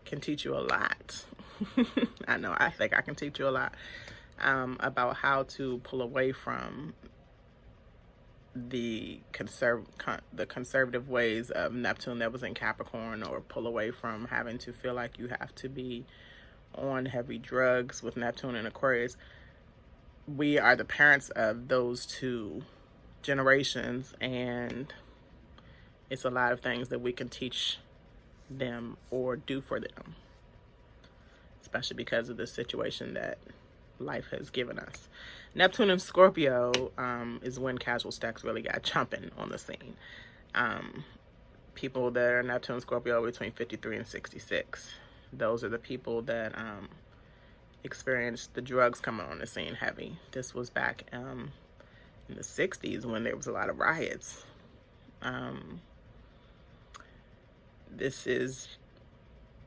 can teach you a lot. I know, I think I can teach you a lot about how to pull away from the conservative ways of Neptune that was in Capricorn, or pull away from having to feel like you have to be on heavy drugs with Neptune and Aquarius. We are the parents of those two generations, and it's a lot of things that we can teach them or do for them, especially because of the situation that life has given us. Neptune and Scorpio is when casual sex really got jumping on the scene. People that are Neptune and Scorpio between 53 and 66. Those are the people that experienced the drugs coming on the scene heavy. This was back in the 60s when there was a lot of riots. This is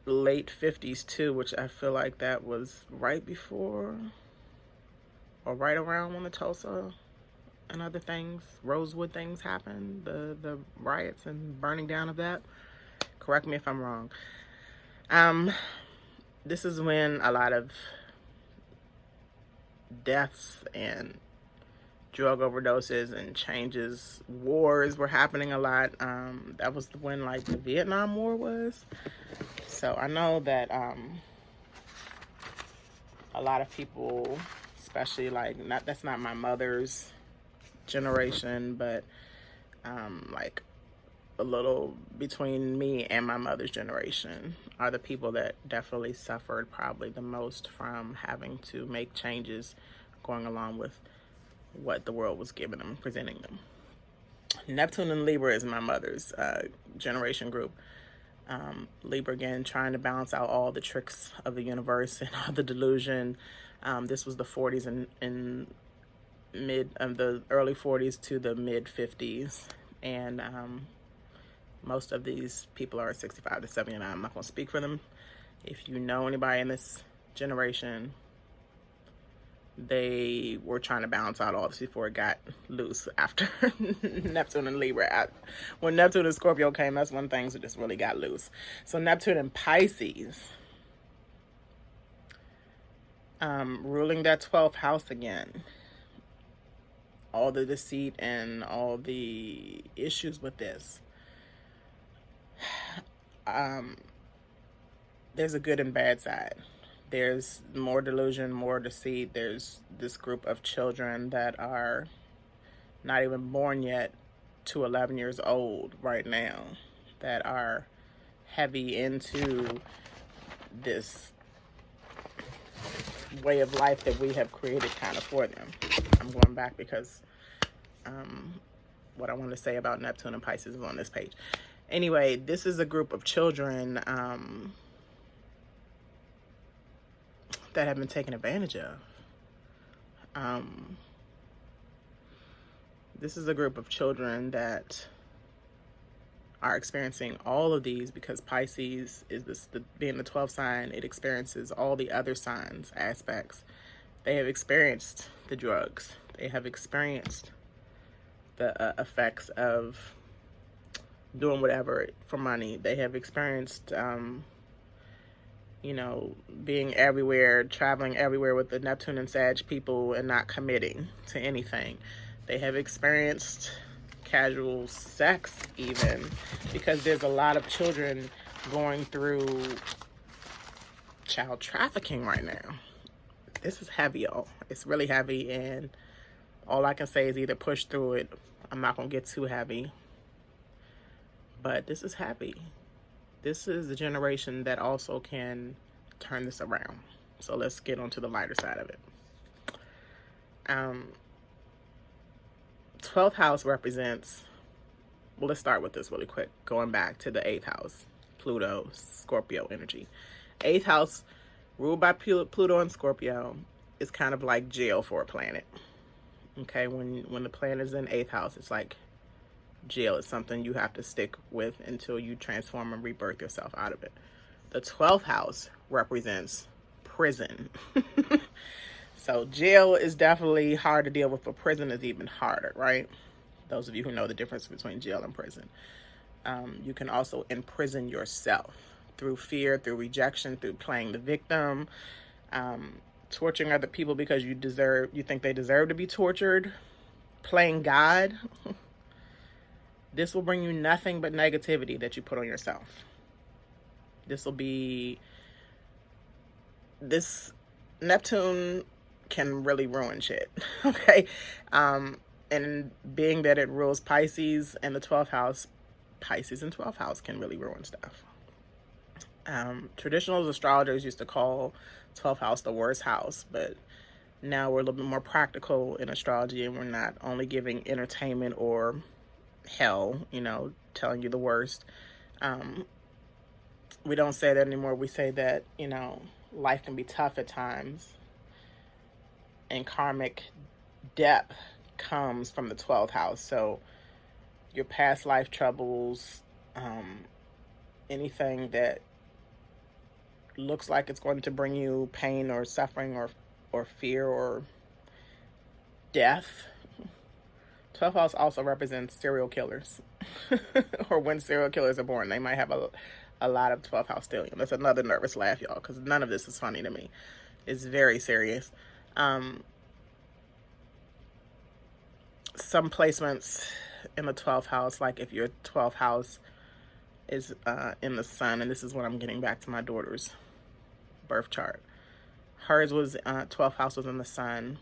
late 50s too, which I feel like that was right before or right around when the Tulsa and other things, Rosewood things happened, the riots and burning down of that. Correct me if I'm wrong. This is when a lot of deaths and drug overdoses and changes, wars were happening a lot. That was when like the Vietnam War was. So I know that a lot of people, especially like, that's not my mother's generation, but like a little between me and my mother's generation, are the people that definitely suffered probably the most from having to make changes going along with what the world was giving them, presenting them. Neptune and Libra is my mother's generation group. Libra, again, trying to balance out all the tricks of the universe and all the delusion. This was the 40s and the early 40s to the mid 50s. And most of these people are 65 to 79. I'm not going to speak for them. If you know anybody in this generation, they were trying to balance out all this before it got loose after Neptune and Libra. When Neptune and Scorpio came, that's when things just really got loose. So Neptune and Pisces, ruling that 12th house again. All the deceit and all the issues with this. There's a good and bad side. There's more delusion, more deceit. There's this group of children that are not even born yet to 11 years old right now that are heavy into this way of life that we have created kind of for them. I'm going back because what I want to say about Neptune and Pisces is on this page. Anyway, this is a group of children that have been taken advantage of. This is a group of children that are experiencing all of these because Pisces is being the 12th sign. It experiences all the other signs, aspects. They have experienced the drugs. They have experienced the effects of doing whatever for money. They have experienced being everywhere, traveling everywhere with the Neptune and Sag people and not committing to anything. They have experienced casual sex even, because there's a lot of children going through child trafficking right now. This is heavy, y'all. It's really heavy, and all I can say is either push through it. I'm not going to get too heavy, but this is heavy. This is the generation that also can turn this around. So let's get on to the lighter side of it. 12th house represents, well, let's start with this really quick. Going back to the 8th house, Pluto, Scorpio energy. 8th house, ruled by Pluto and Scorpio, is kind of like jail for a planet. Okay, when the planet is in 8th house, it's like jail. It's something you have to stick with until you transform and rebirth yourself out of it. The 12th house represents prison. So jail is definitely hard to deal with, but prison is even harder, right? Those of you who know the difference between jail and prison. You can also imprison yourself through fear, through rejection, through playing the victim, torturing other people because you think they deserve to be tortured, playing God. This will bring you nothing but negativity that you put on yourself. This Neptune can really ruin shit. Okay. And being that it rules Pisces and the 12th house, Pisces and 12th house can really ruin stuff. Traditional astrologers used to call 12th house the worst house, but now we're a little bit more practical in astrology, and we're not only giving entertainment or hell, telling you the worst. We don't say that anymore. We say that, life can be tough at times, and karmic depth comes from the 12th house. So your past life troubles, anything that looks like it's going to bring you pain or suffering or fear or death. 12th house also represents serial killers or when serial killers are born. They might have a lot of 12th house stellium. That's another nervous laugh, y'all, because none of this is funny to me. It's very serious. Some placements in the 12th house, like if your 12th house is in the sun, and this is what I'm getting back to my daughter's birth chart. Hers was 12th house was in the sun.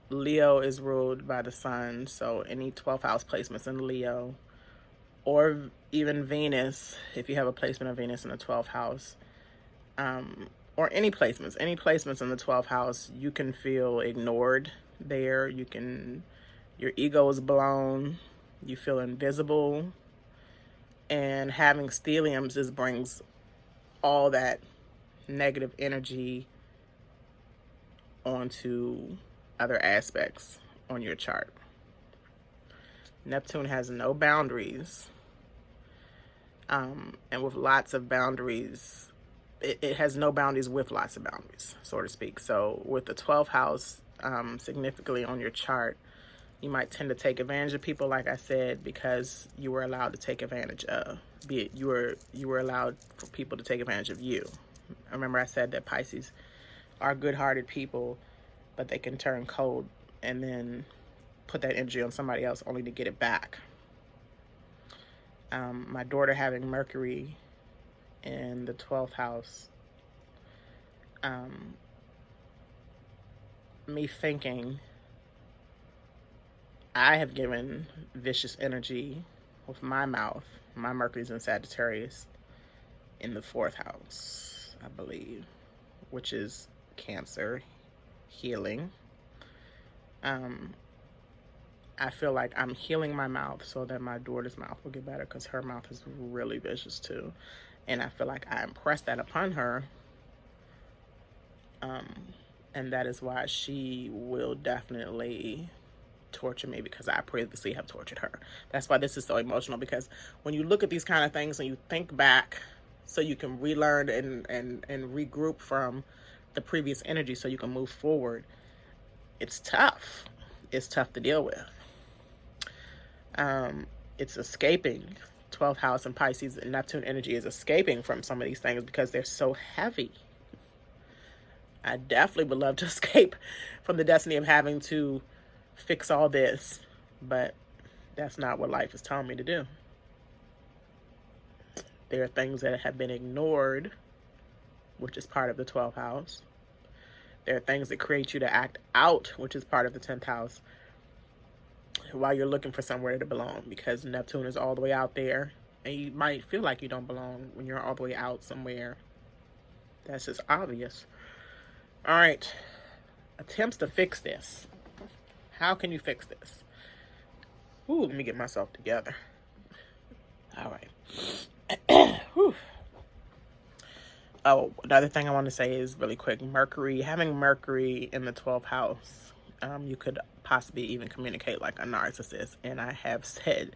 Leo is ruled by the sun, so any 12th house placements in Leo, or even Venus, if you have a placement of Venus in the 12th house, or any placements in the 12th house, you can feel ignored there. Your ego is blown, you feel invisible, and having stelliums just brings all that negative energy onto other aspects on your chart. Neptune has no boundaries, and with lots of boundaries, it has no boundaries with lots of boundaries, so to speak. So with the 12th house significantly on your chart, you might tend to take advantage of people, like I said, because you were allowed to take advantage of. You were allowed for people to take advantage of you. I remember I said that Pisces are good-hearted people, but they can turn cold and then put that energy on somebody else only to get it back. My daughter having Mercury in the 12th house, me thinking I have given vicious energy with my mouth. My Mercury's in Sagittarius in the 4th house, I believe, which is Cancer, healing. I feel like I'm healing my mouth so that my daughter's mouth will get better, because her mouth is really vicious too. And I feel like I impressed that upon her. And that is why she will definitely torture me, because I previously have tortured her. That's why this is so emotional, because when you look at these kind of things and you think back so you can relearn and regroup from the previous energy so you can move forward, it's tough. It's tough to deal with. It's escaping. 12th house and Pisces and Neptune energy is escaping from some of these things because they're so heavy. I definitely would love to escape from the destiny of having to fix all this, but that's not what life is telling me to do. There are things that have been ignored, which is part of the 12th house. There are things that create you to act out, which is part of the 10th house, while you're looking for somewhere to belong, because Neptune is all the way out there, and you might feel like you don't belong when you're all the way out somewhere. That's just obvious. All right, attempts to fix this. How can you fix this? Ooh, let me get myself together. All right. Oh, the other thing I want to say is really quick. Having Mercury in the 12th house, you could possibly even communicate like a narcissist. And I have said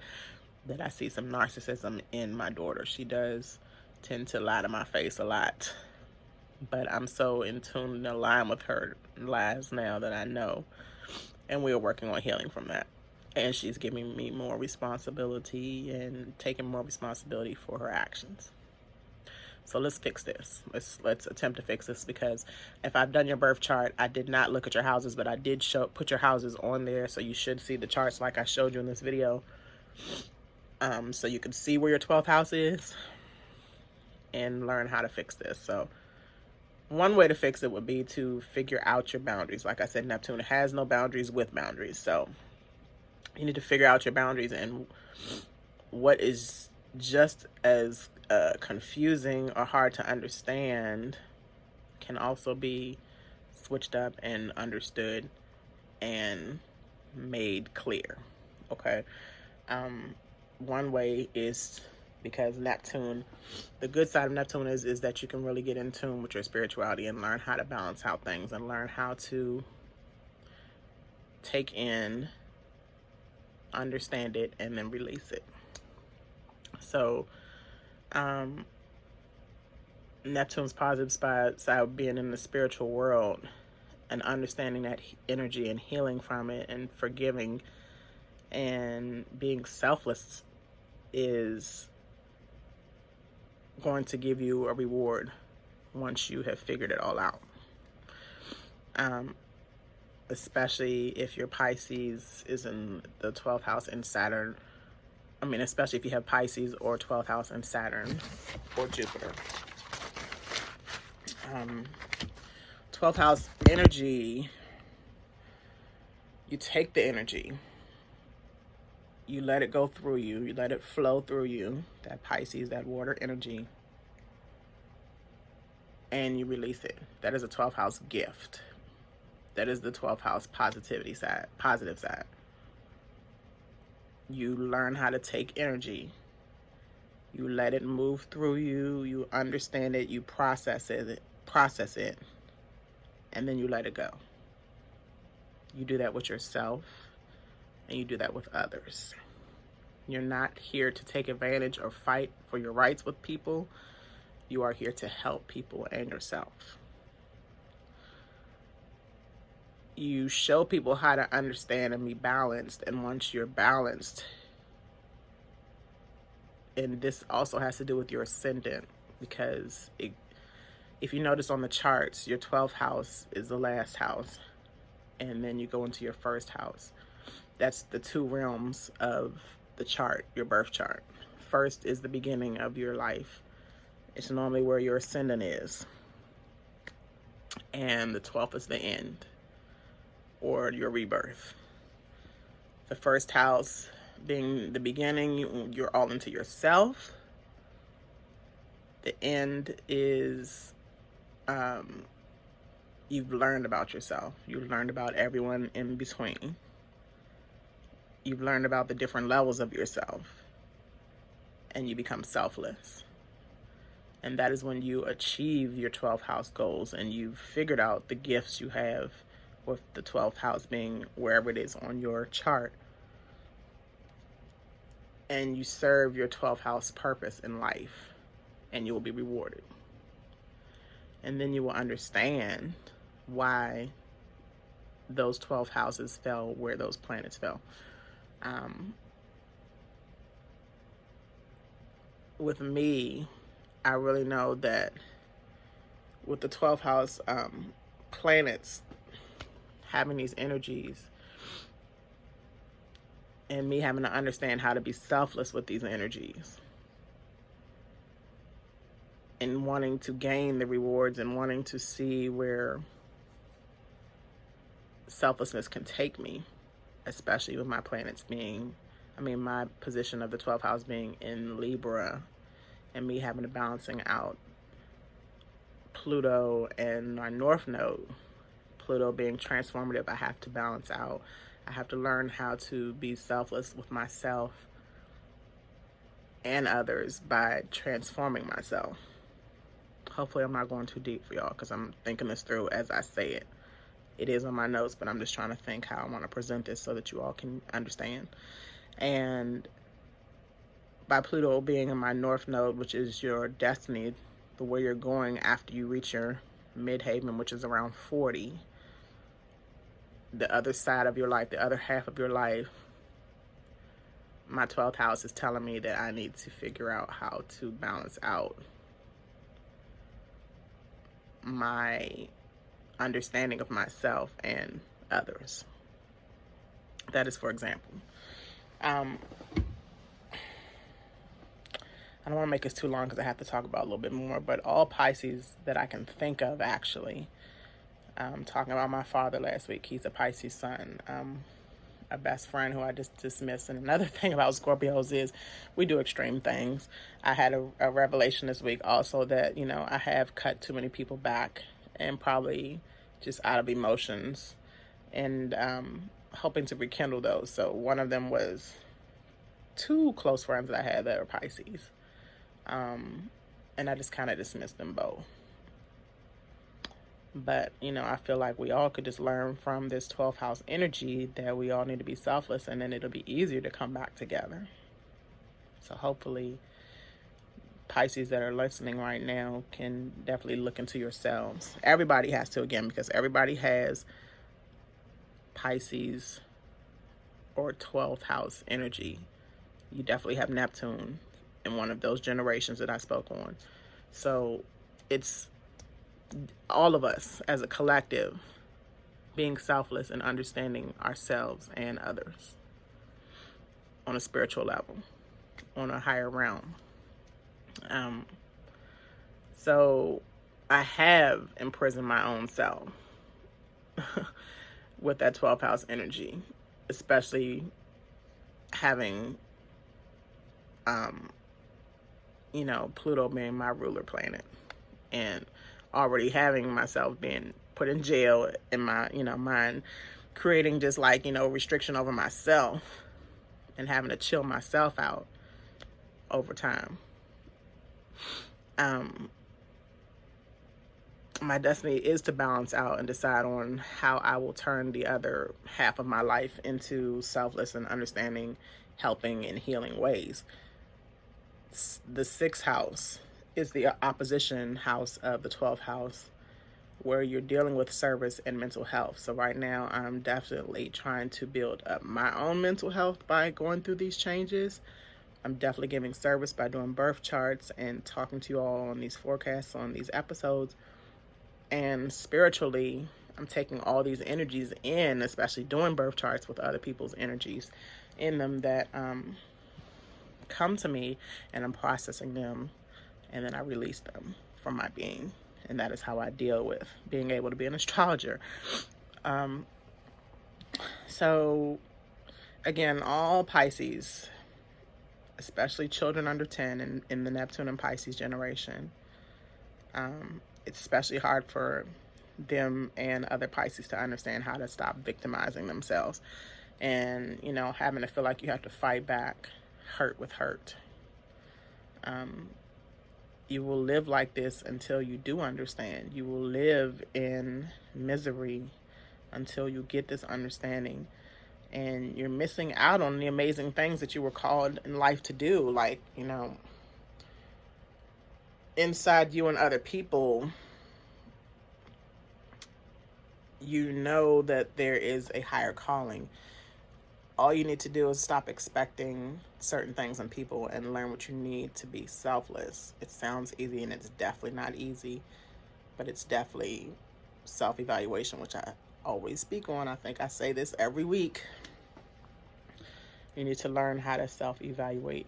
that I see some narcissism in my daughter. She does tend to lie to my face a lot. But I'm so in tune and aligned with her lies now that I know. And we're working on healing from that. And she's giving me more responsibility and taking more responsibility for her actions. So let's fix this. Let's attempt to fix this, because if I've done your birth chart, I did not look at your houses, but I did put your houses on there, so you should see the charts like I showed you in this video. So you can see where your 12th house is and learn how to fix this. So one way to fix it would be to figure out your boundaries. Like I said, Neptune has no boundaries with boundaries. So you need to figure out your boundaries, and what is just as confusing or hard to understand can also be switched up and understood and made clear. Okay. One way is because Neptune, the good side of Neptune is that you can really get in tune with your spirituality and learn how to balance out things and learn how to take in, understand it, and then release it. So Neptune's positive side being in the spiritual world and understanding that energy and healing from it and forgiving and being selfless is going to give you a reward once you have figured it all out. Especially if your Pisces is in the 12th house in Saturn. I mean, especially if you have Pisces or 12th house in Saturn or Jupiter. 12th house energy, you take the energy, you let it go through you, you let it flow through you, that Pisces, that water energy, and you release it. That is a 12th house gift. That is the 12th house positivity side, positive side. You learn how to take energy. You let it move through you. You understand it. You process it, and then you let it go. You do that with yourself, and you do that with others. You're not here to take advantage or fight for your rights with people. You are here to help people and yourself. You show people how to understand and be balanced, and once you're balanced, and this also has to do with your ascendant, because if you notice on the charts, your 12th house is the last house, and then you go into your first house. That's the two realms of the chart, your birth chart. First is the beginning of your life. It's normally where your ascendant is, and the 12th is the end, or your rebirth. The first house being the beginning, you're all into yourself. The end is you've learned about yourself. You've learned about everyone in between. You've learned about the different levels of yourself, and you become selfless. And that is when you achieve your 12th house goals, and you've figured out the gifts you have, with the 12th house being wherever it is on your chart, and you serve your 12th house purpose in life, and you will be rewarded. And then you will understand why those 12 houses fell where those planets fell. With me, I really know that with the 12th house planets having these energies, and me having to understand how to be selfless with these energies, and wanting to gain the rewards and wanting to see where selflessness can take me, especially with my planets being, my position of the 12th house being in Libra, and me having to balancing out Pluto and my North Node. Pluto being transformative, I have to balance out. I have to learn how to be selfless with myself and others by transforming myself. Hopefully I'm not going too deep for y'all, because I'm thinking this through as I say it. It is on my notes, but I'm just trying to think how I want to present this so that you all can understand. And by Pluto being in my north node, which is your destiny, the way you're going after you reach your midhaven, which is around 40, the other side of your life, the other half of your life, my 12th house is telling me that I need to figure out how to balance out my understanding of myself and others. That is, for example, I don't want to make this too long because I have to talk about a little bit more, but all Pisces that I can think of, actually, talking about my father last week, he's a Pisces sun, a best friend who I just dismissed. And another thing about Scorpios is we do extreme things. I had a revelation this week also that, you know, I have cut too many people back, and probably just out of emotions, and hoping to rekindle those. So one of them was 2 close friends that I had that are Pisces. And I just kind of dismissed them both. But, you know, I feel like we all could just learn from this 12th house energy that we all need to be selfless, and then it'll be easier to come back together. So hopefully Pisces that are listening right now can definitely look into yourselves. Everybody has to, again, because everybody has Pisces or 12th house energy. You definitely have Neptune in one of those generations that I spoke on. So it's all of us as a collective being selfless and understanding ourselves and others on a spiritual level, on a higher realm. So I have imprisoned my own self with that 12th house energy, especially having, you know, Pluto being my ruler planet, and already having myself being put in jail in my, you know, mind, creating just like, you know, restriction over myself and having to chill myself out over time. My destiny is to balance out and decide on how I will turn the other half of my life into selfless and understanding, helping, and healing ways. The 6th house is the opposition house of the 12th house, where you're dealing with service and mental health. So right now I'm definitely trying to build up my own mental health by going through these changes. I'm definitely giving service by doing birth charts and talking to you all on these forecasts, on these episodes. And spiritually, I'm taking all these energies in, especially doing birth charts with other people's energies in them that come to me, and I'm processing them, and then I release them from my being. And that is how I deal with being able to be an astrologer. So again, all Pisces, especially children under 10 in the Neptune and Pisces generation, it's especially hard for them and other Pisces to understand how to stop victimizing themselves and, you know, having to feel like you have to fight back hurt with hurt. You will live like this until you do understand. You will live in misery until you get this understanding. And you're missing out on the amazing things that you were called in life to do. Like, you know, inside you and other people, you know that there is a higher calling. All you need to do is stop expecting certain things in people and learn what you need to be selfless. It sounds easy, and it's definitely not easy, but it's definitely self-evaluation, which I always speak on. I think I say this every week. You need to learn how to self-evaluate,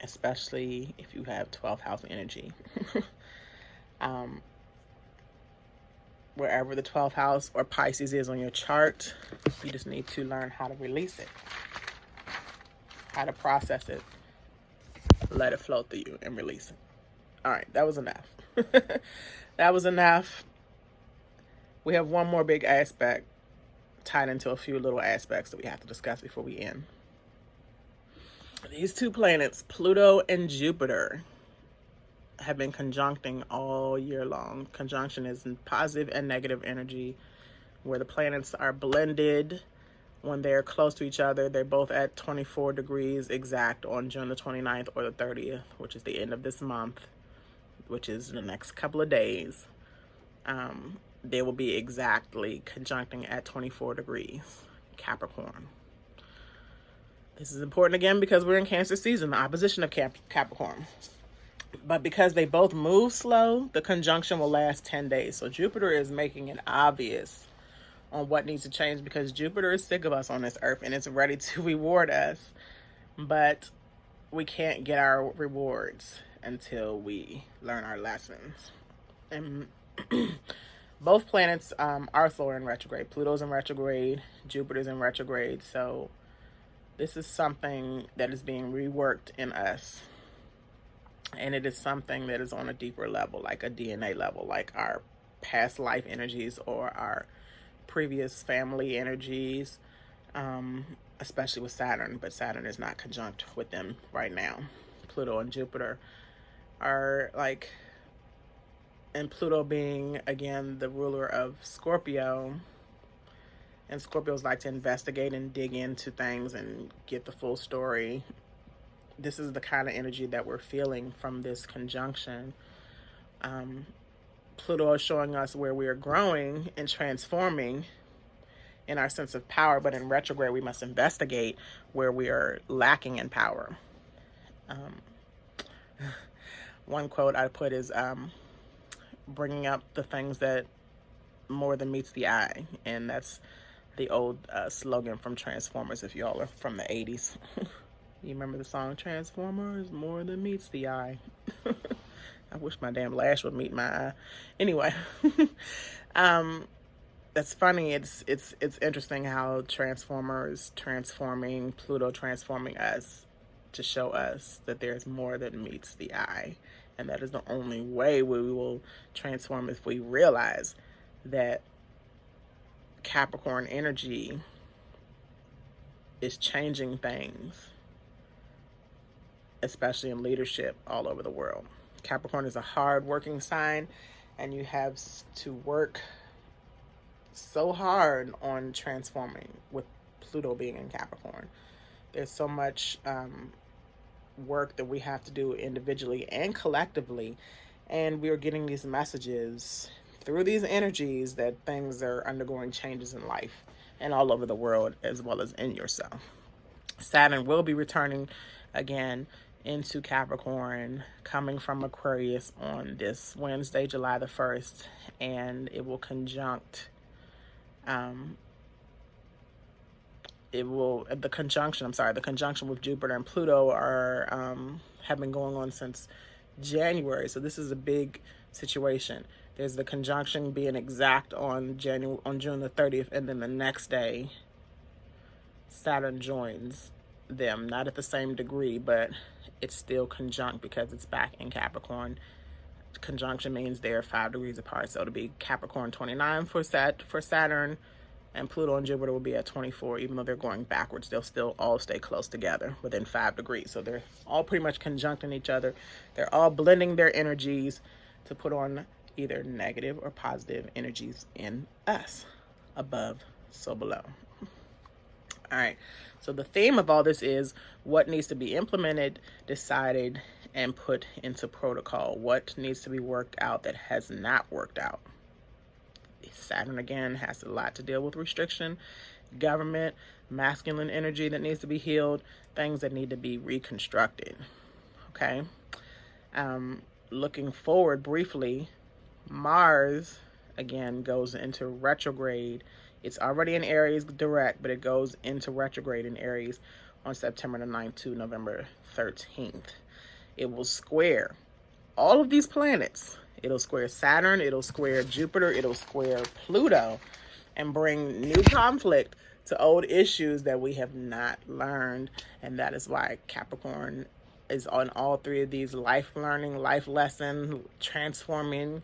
especially if you have 12th house energy. Wherever the 12th house or Pisces is on your chart, you just need to learn how to release it, how to process it, let it flow through you, and release it. All right, that was enough. That was enough. We have one more big aspect tied into a few little aspects that we have to discuss before we end. These 2 planets, Pluto and Jupiter, have been conjuncting all year long. Conjunction is positive and negative energy, where the planets are blended when they're close to each other. They're both at 24 degrees exact on June the 29th or the 30th, which is the end of this month, which is the next couple of days. They will be exactly conjuncting at 24 degrees, Capricorn. This is important again because we're in Cancer season, the opposition of Capricorn. But because they both move slow, the conjunction will last 10 days. So Jupiter is making it obvious on what needs to change, because Jupiter is sick of us on this earth and it's ready to reward us. But we can't get our rewards until we learn our lessons. And both planets also are in retrograde. Pluto's in retrograde, Jupiter's in retrograde. So this is something that is being reworked in us. And it is something that is on a deeper level, like a DNA level, like our past life energies or our previous family energies, especially with Saturn. But Saturn is not conjunct with them right now. Pluto and Jupiter are like, and Pluto being, again, the ruler of Scorpio. And Scorpios like to investigate and dig into things and get the full story. This is the kind of energy that we're feeling from this conjunction. Pluto is showing us where we are growing and transforming in our sense of power, but in retrograde, we must investigate where we are lacking in power. One quote I put is bringing up the things that more than meets the eye. And that's the old slogan from Transformers, if y'all are from the 80s. You remember the song, Transformers, more than meets the eye. I wish my damn lash would meet my eye. Anyway, that's funny. It's interesting how Transformers transforming, Pluto transforming us to show us that there's more than meets the eye. And that is the only way we will transform, if we realize that Capricorn energy is changing things, especially in leadership all over the world. Capricorn is a hard-working sign, and you have to work so hard on transforming with Pluto being in Capricorn. There's so much work that we have to do individually and collectively, and we are getting these messages through these energies that things are undergoing changes in life and all over the world, as well as in yourself. Saturn will be returning again into Capricorn, coming from Aquarius on this Wednesday, July the 1st, and it will conjunct the conjunction with Jupiter and Pluto are have been going on since January. So this is a big situation. There's the conjunction being exact on June the 30th, and then the next day Saturn joins them, not at the same degree, but it's still conjunct because it's back in Capricorn. Conjunction means they're 5 degrees apart, so it'll be Capricorn 29 for Saturn, and Pluto and Jupiter will be at 24. Even though they're going backwards, they'll still all stay close together within 5 degrees. So they're all pretty much conjuncting each other. They're all blending their energies to put on either negative or positive energies in us. Above, so below. All right, so the theme of all this is what needs to be implemented, decided, and put into protocol. What needs to be worked out that has not worked out. Saturn, again, has a lot to deal with: restriction, government, masculine energy that needs to be healed, things that need to be reconstructed. Okay? Looking forward briefly, Mars, again, goes into retrograde. It's already in Aries direct, but it goes into retrograde in Aries on September the 9th to November 13th. It will square all of these planets. It'll square Saturn, it'll square Jupiter, it'll square Pluto, and bring new conflict to old issues that we have not learned. And that is why Capricorn is on all three of these life learning, life lesson, transforming,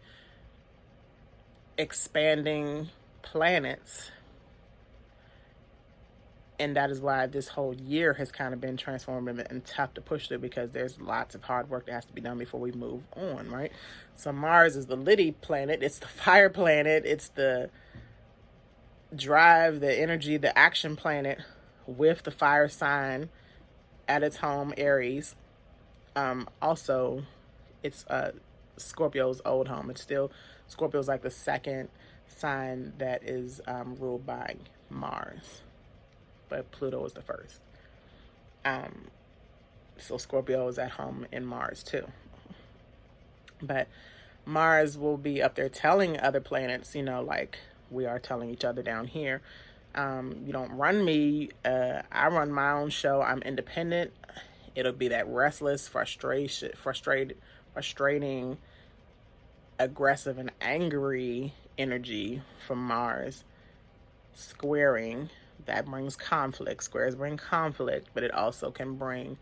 expanding planets And that is why this whole year has kind of been transformative and tough to push through, because there's lots of hard work that has to be done before we move on, right? So Mars is the Liddy planet. It's the fire planet. It's the drive, the energy, the action planet with the fire sign at its home, Aries. Also, it's Scorpio's old home. It's still, Scorpio's like the second sign that is ruled by Mars, but Pluto is the first. So Scorpio is at home in Mars too. But Mars will be up there telling other planets, like we are telling each other down here, you don't run me. I run my own show. I'm independent. It'll be that restless, frustrating, aggressive, and angry energy from Mars squaring. That brings conflict. Squares bring conflict, but it also can bring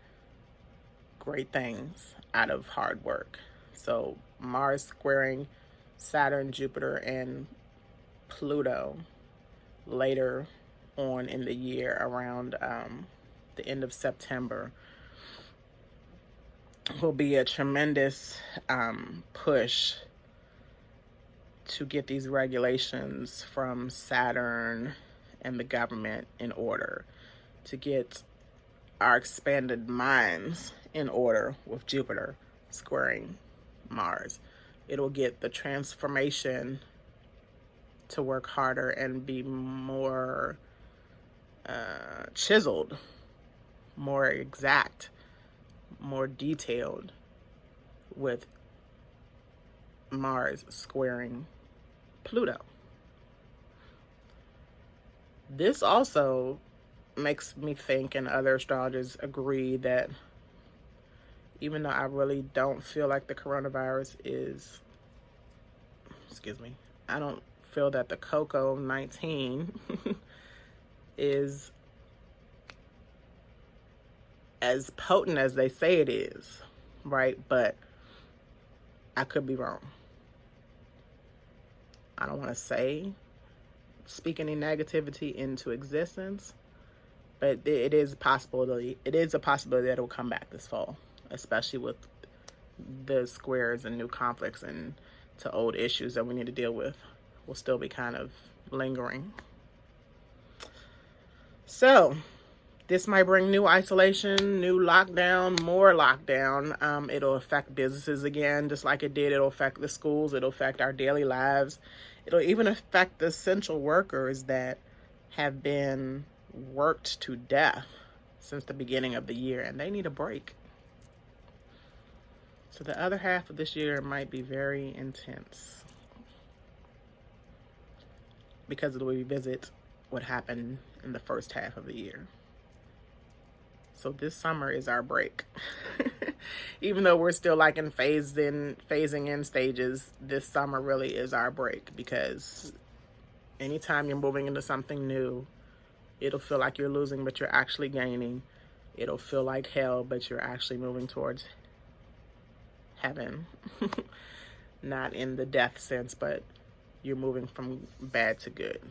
great things out of hard work. So Mars squaring Saturn, Jupiter, and Pluto later on in the year, around the end of September, will be a tremendous push to get these regulations from Saturn and the government in order, to get our expanded minds in order with Jupiter squaring Mars. It'll get the transformation to work harder and be more chiseled, more exact, more detailed with Mars squaring Pluto. This also makes me think, and other astrologers agree, that even though I really don't feel like the coronavirus is, I don't feel that the COVID-19 is as potent as they say it is, right? But I could be wrong. I don't want to speak any negativity into existence, but it is a possibility. It is a possibility that it will come back this fall, especially with the squares and new conflicts and to old issues that we need to deal with will still be kind of lingering. So this might bring new isolation, new lockdown, more lockdown. It'll affect businesses again, just like it did. It'll affect the schools. It'll affect our daily lives. It'll even affect the essential workers that have been worked to death since the beginning of the year, and they need a break. So the other half of this year might be very intense, because it'll revisit what happened in the first half of the year. So this summer is our break. Even though we're still like in phasing in stages, this summer really is our break, because anytime you're moving into something new, it'll feel like you're losing, but you're actually gaining. It'll feel like hell, but you're actually moving towards heaven. Not in the death sense, but you're moving from bad to good.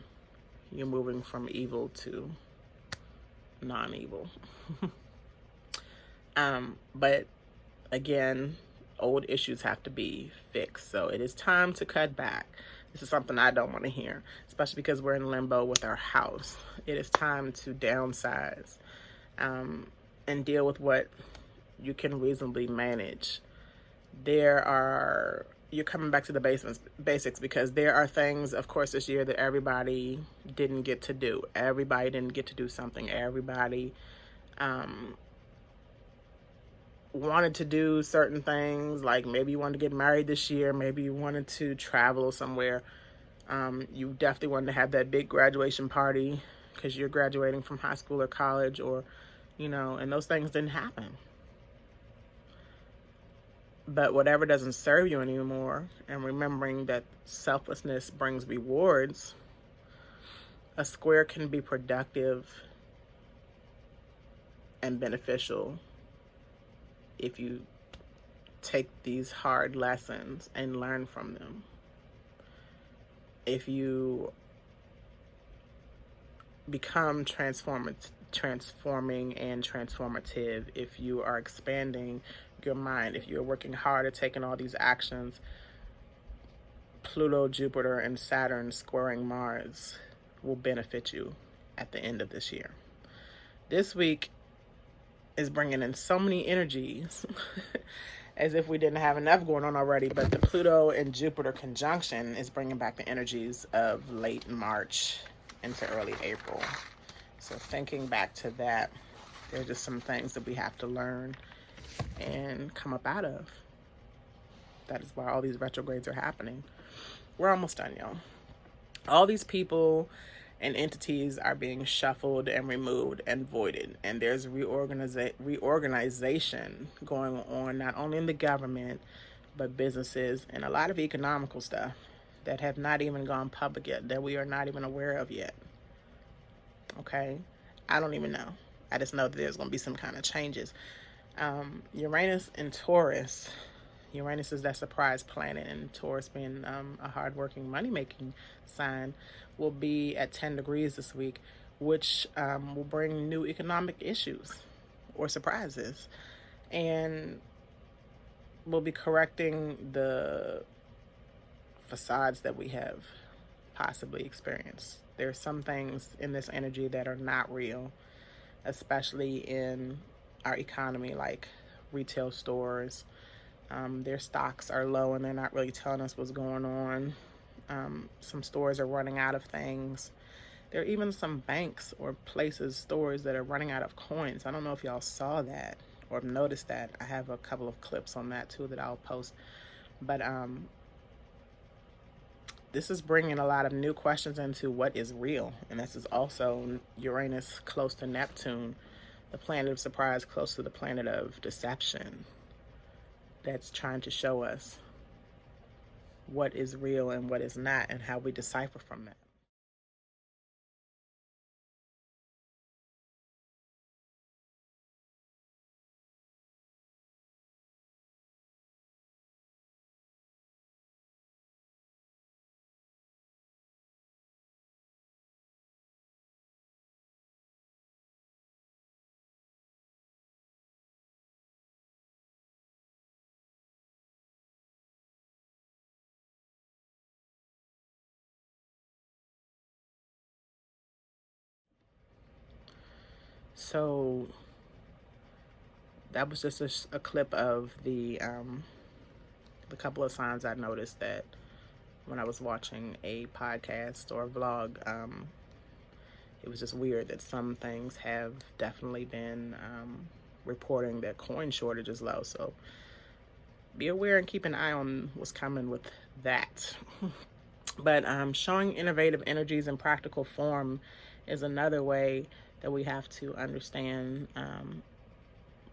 You're moving from evil to non-evil. But again, old issues have to be fixed. So it is time to cut back. This is something I don't want to hear, especially because we're in limbo with our house. It is time to downsize and deal with what you can reasonably manage. You're coming back to the basics, because there are things, of course, this year that everybody didn't get to do. Everybody didn't get to do something. Everybody wanted to do certain things, like maybe you wanted to get married this year, maybe you wanted to travel somewhere. You definitely wanted to have that big graduation party because you're graduating from high school or college, or, and those things didn't happen. But whatever doesn't serve you anymore, and remembering that selflessness brings rewards, a square can be productive and beneficial if you take these hard lessons and learn from them. If you become transforming and transformative, if you are expanding your mind, if you're working hard at taking all these actions. Pluto, Jupiter, and Saturn squaring Mars will benefit you at the end of this year. This week is bringing in so many energies as if we didn't have enough going on already, but the Pluto and Jupiter conjunction is bringing back the energies of late March into early April. So thinking back to that, there are just some things that we have to learn and come up out of. That is why all these retrogrades are happening. We're almost done, y'all. All these people and entities are being shuffled and removed and voided. And there's reorganization going on, not only in the government, but businesses and a lot of economical stuff that have not even gone public yet, that we are not even aware of yet. Okay? I don't even know. I just know that there's going to be some kind of changes. Uranus and Taurus. Uranus is that surprise planet, and Taurus being a hardworking, money-making sign, will be at 10 degrees this week, which will bring new economic issues or surprises, and will be correcting the facades that we have possibly experienced. There's some things in this energy that are not real, especially in our economy, like retail stores. Their stocks are low and they're not really telling us what's going on. Some stores are running out of things. There are even some banks or places, stores, that are running out of coins. I don't know if y'all saw that or noticed that. I have a couple of clips on that too that I'll post. But this is bringing a lot of new questions into what is real. And this is also Uranus close to Neptune, the planet of surprise, close to the planet of deception. That's trying to show us what is real and what is not, and how we decipher from that. So that was just a clip of the couple of signs I noticed that when I was watching a podcast or a vlog. It was just weird that some things have definitely been reporting that coin shortage is low. So be aware and keep an eye on what's coming with that. But showing innovative energies in practical form is another way that we have to understand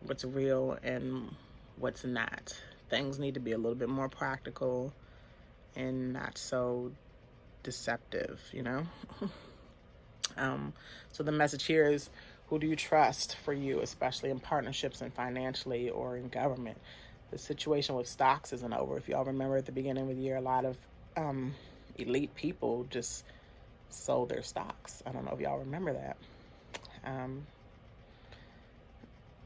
what's real and what's not. Things need to be a little bit more practical and not so deceptive, you know? So the message here is, who do you trust for you, especially in partnerships and financially or in government? The situation with stocks isn't over. If y'all remember at the beginning of the year, a lot of elite people just sold their stocks. I don't know if y'all remember that.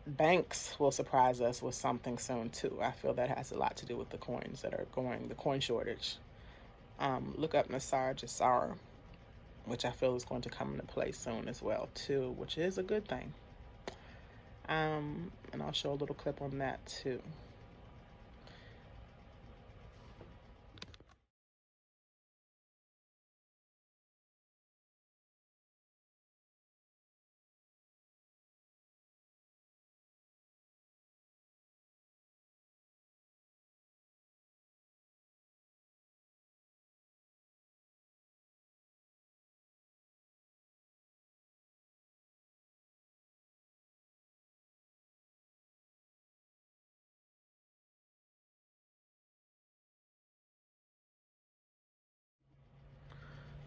Banks will surprise us with something soon too. I feel that has a lot to do with the coins that are going, the coin shortage. Look up Jasara, which I feel is going to come into play soon as well too, which is a good thing. And I'll show a little clip on that too.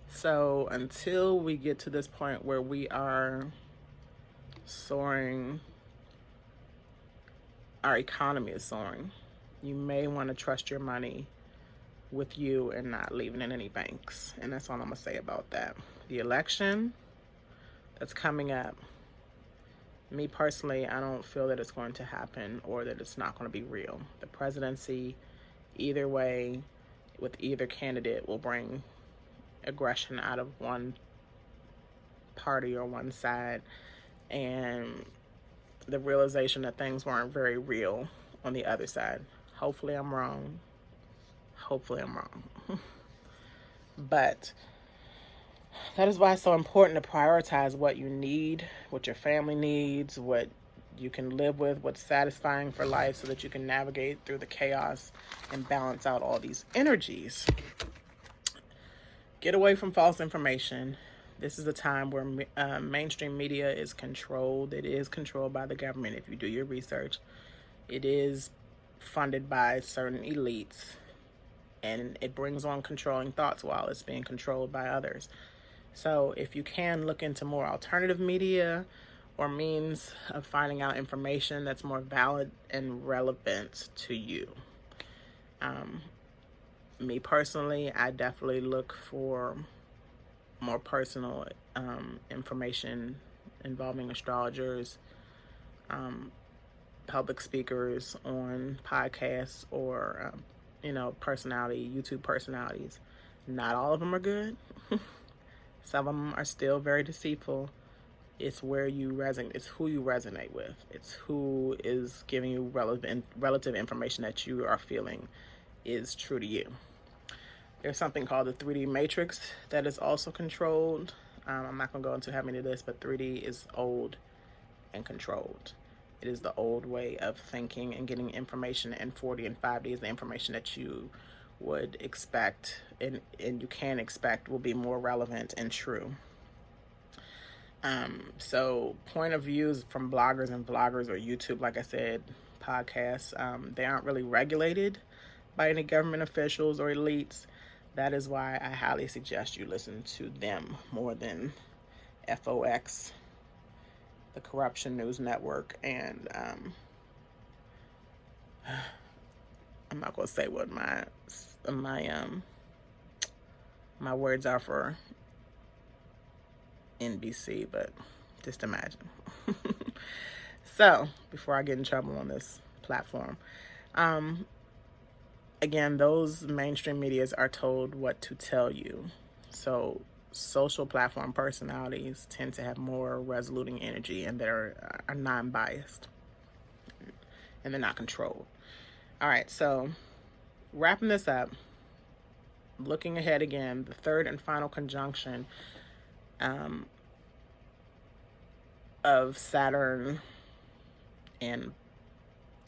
So until we get to this point where we are soaring, our economy is soaring, you may want to trust your money with you and not leaving in any banks. And that's all I'm going to say about that. The election that's coming up, me personally, I don't feel that it's going to happen or that it's not going to be real. The presidency, either way, with either candidate, will bring aggression out of one party or one side, and the realization that things weren't very real on the other side. Hopefully I'm wrong. Hopefully I'm wrong. But that is why it's so important to prioritize what you need, what your family needs, what you can live with, what's satisfying for life, so that you can navigate through the chaos and balance out all these energies. Get away from false information. This is a time where mainstream media is controlled. It is controlled by the government if you do your research. It is funded by certain elites, and it brings on controlling thoughts while it's being controlled by others. So if you can look into more alternative media or means of finding out information that's more valid and relevant to you. Me personally, I definitely look for more personal information involving astrologers, public speakers on podcasts, or personality, YouTube personalities. Not all of them are good. Some of them are still very deceitful. It's where you resonate. It's who you resonate with. It's who is giving you relative information that you are feeling is true to you. There's something called the 3D matrix that is also controlled. I'm not going to go into how many of this, but 3D is old and controlled. It is the old way of thinking and getting information, and 4D and 5D is the information that you would expect and you can expect will be more relevant and true. So point of views from bloggers and vloggers, or YouTube, like I said, podcasts, they aren't really regulated by any government officials or elites. That is why I highly suggest you listen to them more than FOX, the Corruption News Network, and I'm not gonna say what my words are for NBC, but just imagine. So before I get in trouble on this platform, again, those mainstream medias are told what to tell you. So social platform personalities tend to have more resoluting energy, and they're are non-biased, and they're not controlled. All right, so wrapping this up, looking ahead again, the third and final conjunction of Saturn and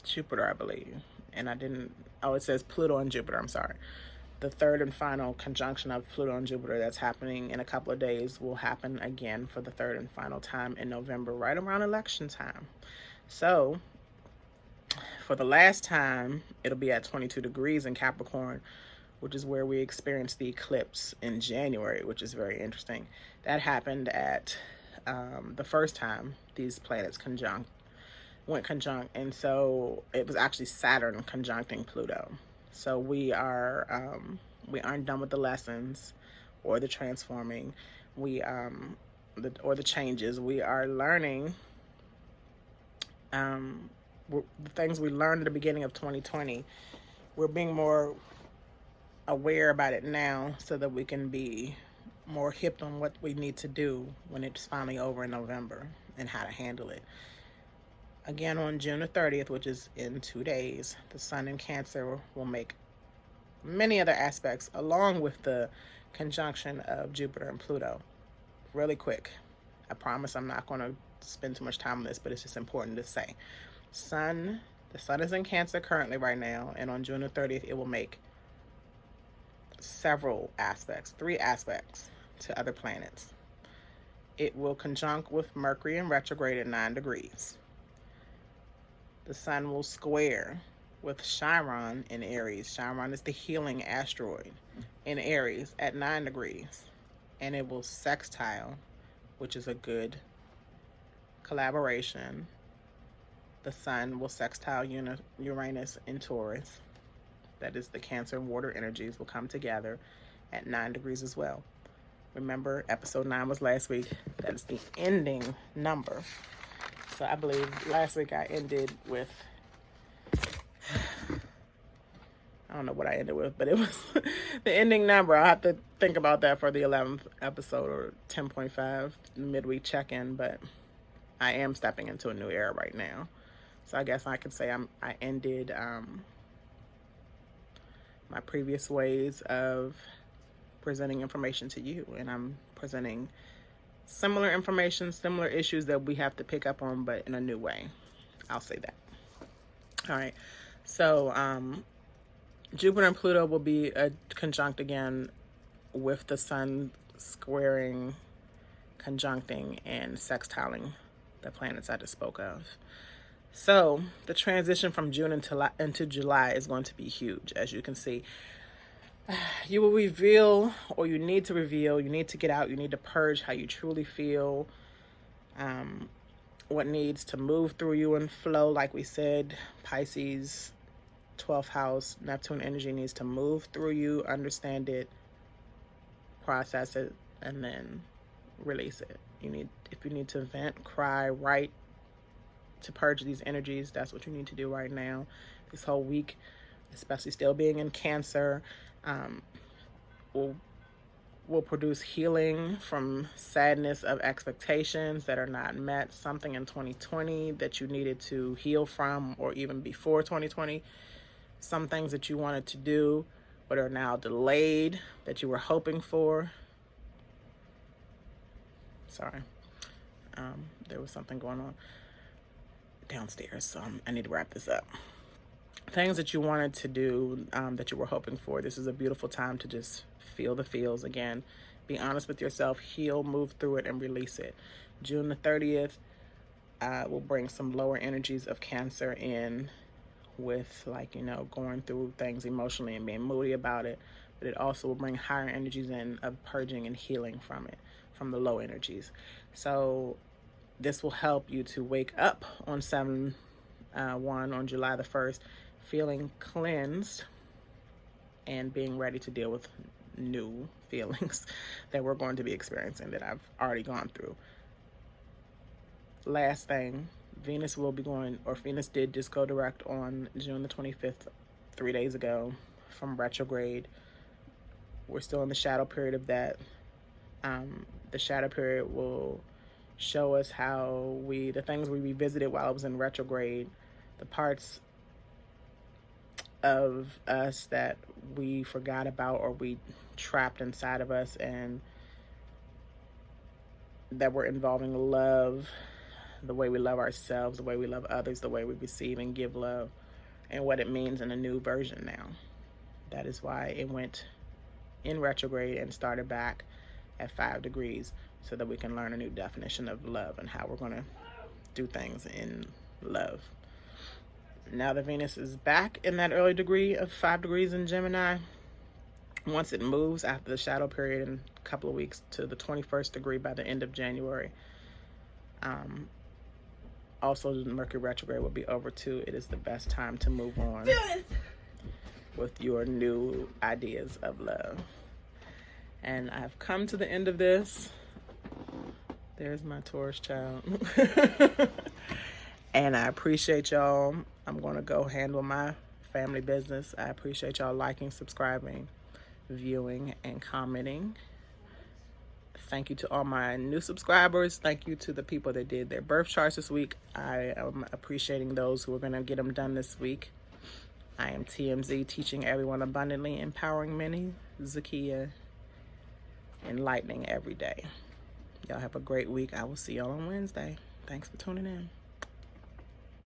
Jupiter, I believe. And it says Pluto and Jupiter, I'm sorry. The third and final conjunction of Pluto and Jupiter that's happening in a couple of days will happen again for the third and final time in November, right around election time. So for the last time, it'll be at 22 degrees in Capricorn, which is where we experienced the eclipse in January, which is very interesting. That happened at the first time these planets went conjunct, and so it was actually Saturn conjuncting Pluto. So we aren't done with the lessons or the transforming, or the changes. We are learning the things we learned at the beginning of 2020. We're being more aware about it now, so that we can be more hip on what we need to do when it's finally over in November, and how to handle it. Again, on June the 30th, which is in 2 days, the Sun in Cancer will make many other aspects, along with the conjunction of Jupiter and Pluto. Really quick. I promise I'm not going to spend too much time on this, but it's just important to say. The Sun is in Cancer currently right now, and on June the 30th, it will make several aspects, 3 aspects to other planets. It will conjunct with Mercury in retrograde at 9 degrees. The Sun will square with Chiron in Aries. Chiron is the healing asteroid in Aries at 9 degrees. And it will sextile, which is a good collaboration. The Sun will sextile Uranus in Taurus. That is, the Cancer and water energies will come together at 9 degrees as well. Remember, episode 9 was last week. That is the ending number. So I believe last week I ended with, I don't know what I ended with, but it was the ending number. I'll have to think about that for the 11th episode, or 10.5 midweek check-in, but I am stepping into a new era right now. So I guess I could say I ended my previous ways of presenting information to you, and I'm presenting similar information, similar issues that we have to pick up on, but in a new way. I'll say that. All right. So Jupiter and Pluto will be conjunct again, with the sun squaring, conjuncting, and sextiling the planets I just spoke of. So the transition from June into July is going to be huge. As you can see, you will reveal, or you need to reveal, you need to get out, you need to purge how you truly feel, what needs to move through you and flow. Like we said, Pisces 12th house, Neptune energy needs to move through you, understand it, process it, and then release it. If you need to vent, cry, write, to purge these energies, that's what you need to do right now. This whole week, especially still being in Cancer, will produce healing from sadness of expectations that are not met, something in 2020 that you needed to heal from, or even before 2020, some things that you wanted to do but are now delayed that you were hoping for. Sorry, there was something going on downstairs, so I need to wrap this up. Things that you wanted to do, that you were hoping for. This is a beautiful time to just feel the feels again. Be honest with yourself, heal, move through it, and release it. June the 30th will bring some lower energies of Cancer in, with, like, going through things emotionally and being moody about it. But it also will bring higher energies in of purging and healing from it, from the low energies. So this will help you to wake up on 7-1 on July the 1st, feeling cleansed and being ready to deal with new feelings that we're going to be experiencing, that I've already gone through. Last thing, Venus will be going, or Venus did just go direct on June the 25th, 3 days ago, from retrograde. We're still in the shadow period of that. The shadow period will show us how the things we revisited while I was in retrograde, the parts of us that we forgot about or we trapped inside of us, and that were involving love, the way we love ourselves, the way we love others, the way we receive and give love, and what it means in a new version now. That is why it went in retrograde and started back at 5 degrees, so that we can learn a new definition of love and how we're going to do things in love. Now that Venus is back in that early degree of 5 degrees in Gemini, once it moves after the shadow period in a couple of weeks to the 21st degree by the end of January, also the Mercury retrograde will be over too. It is the best time to move on with your new ideas of love. And I've come to the end of this. There's my Taurus child. And I appreciate y'all. I'm going to go handle my family business. I appreciate y'all liking, subscribing, viewing, and commenting. Thank you to all my new subscribers. Thank you to the people that did their birth charts this week. I am appreciating those who are going to get them done this week. I am TMZ, teaching everyone abundantly, empowering many. Zakia, enlightening every day. Y'all have a great week. I will see y'all on Wednesday. Thanks for tuning in.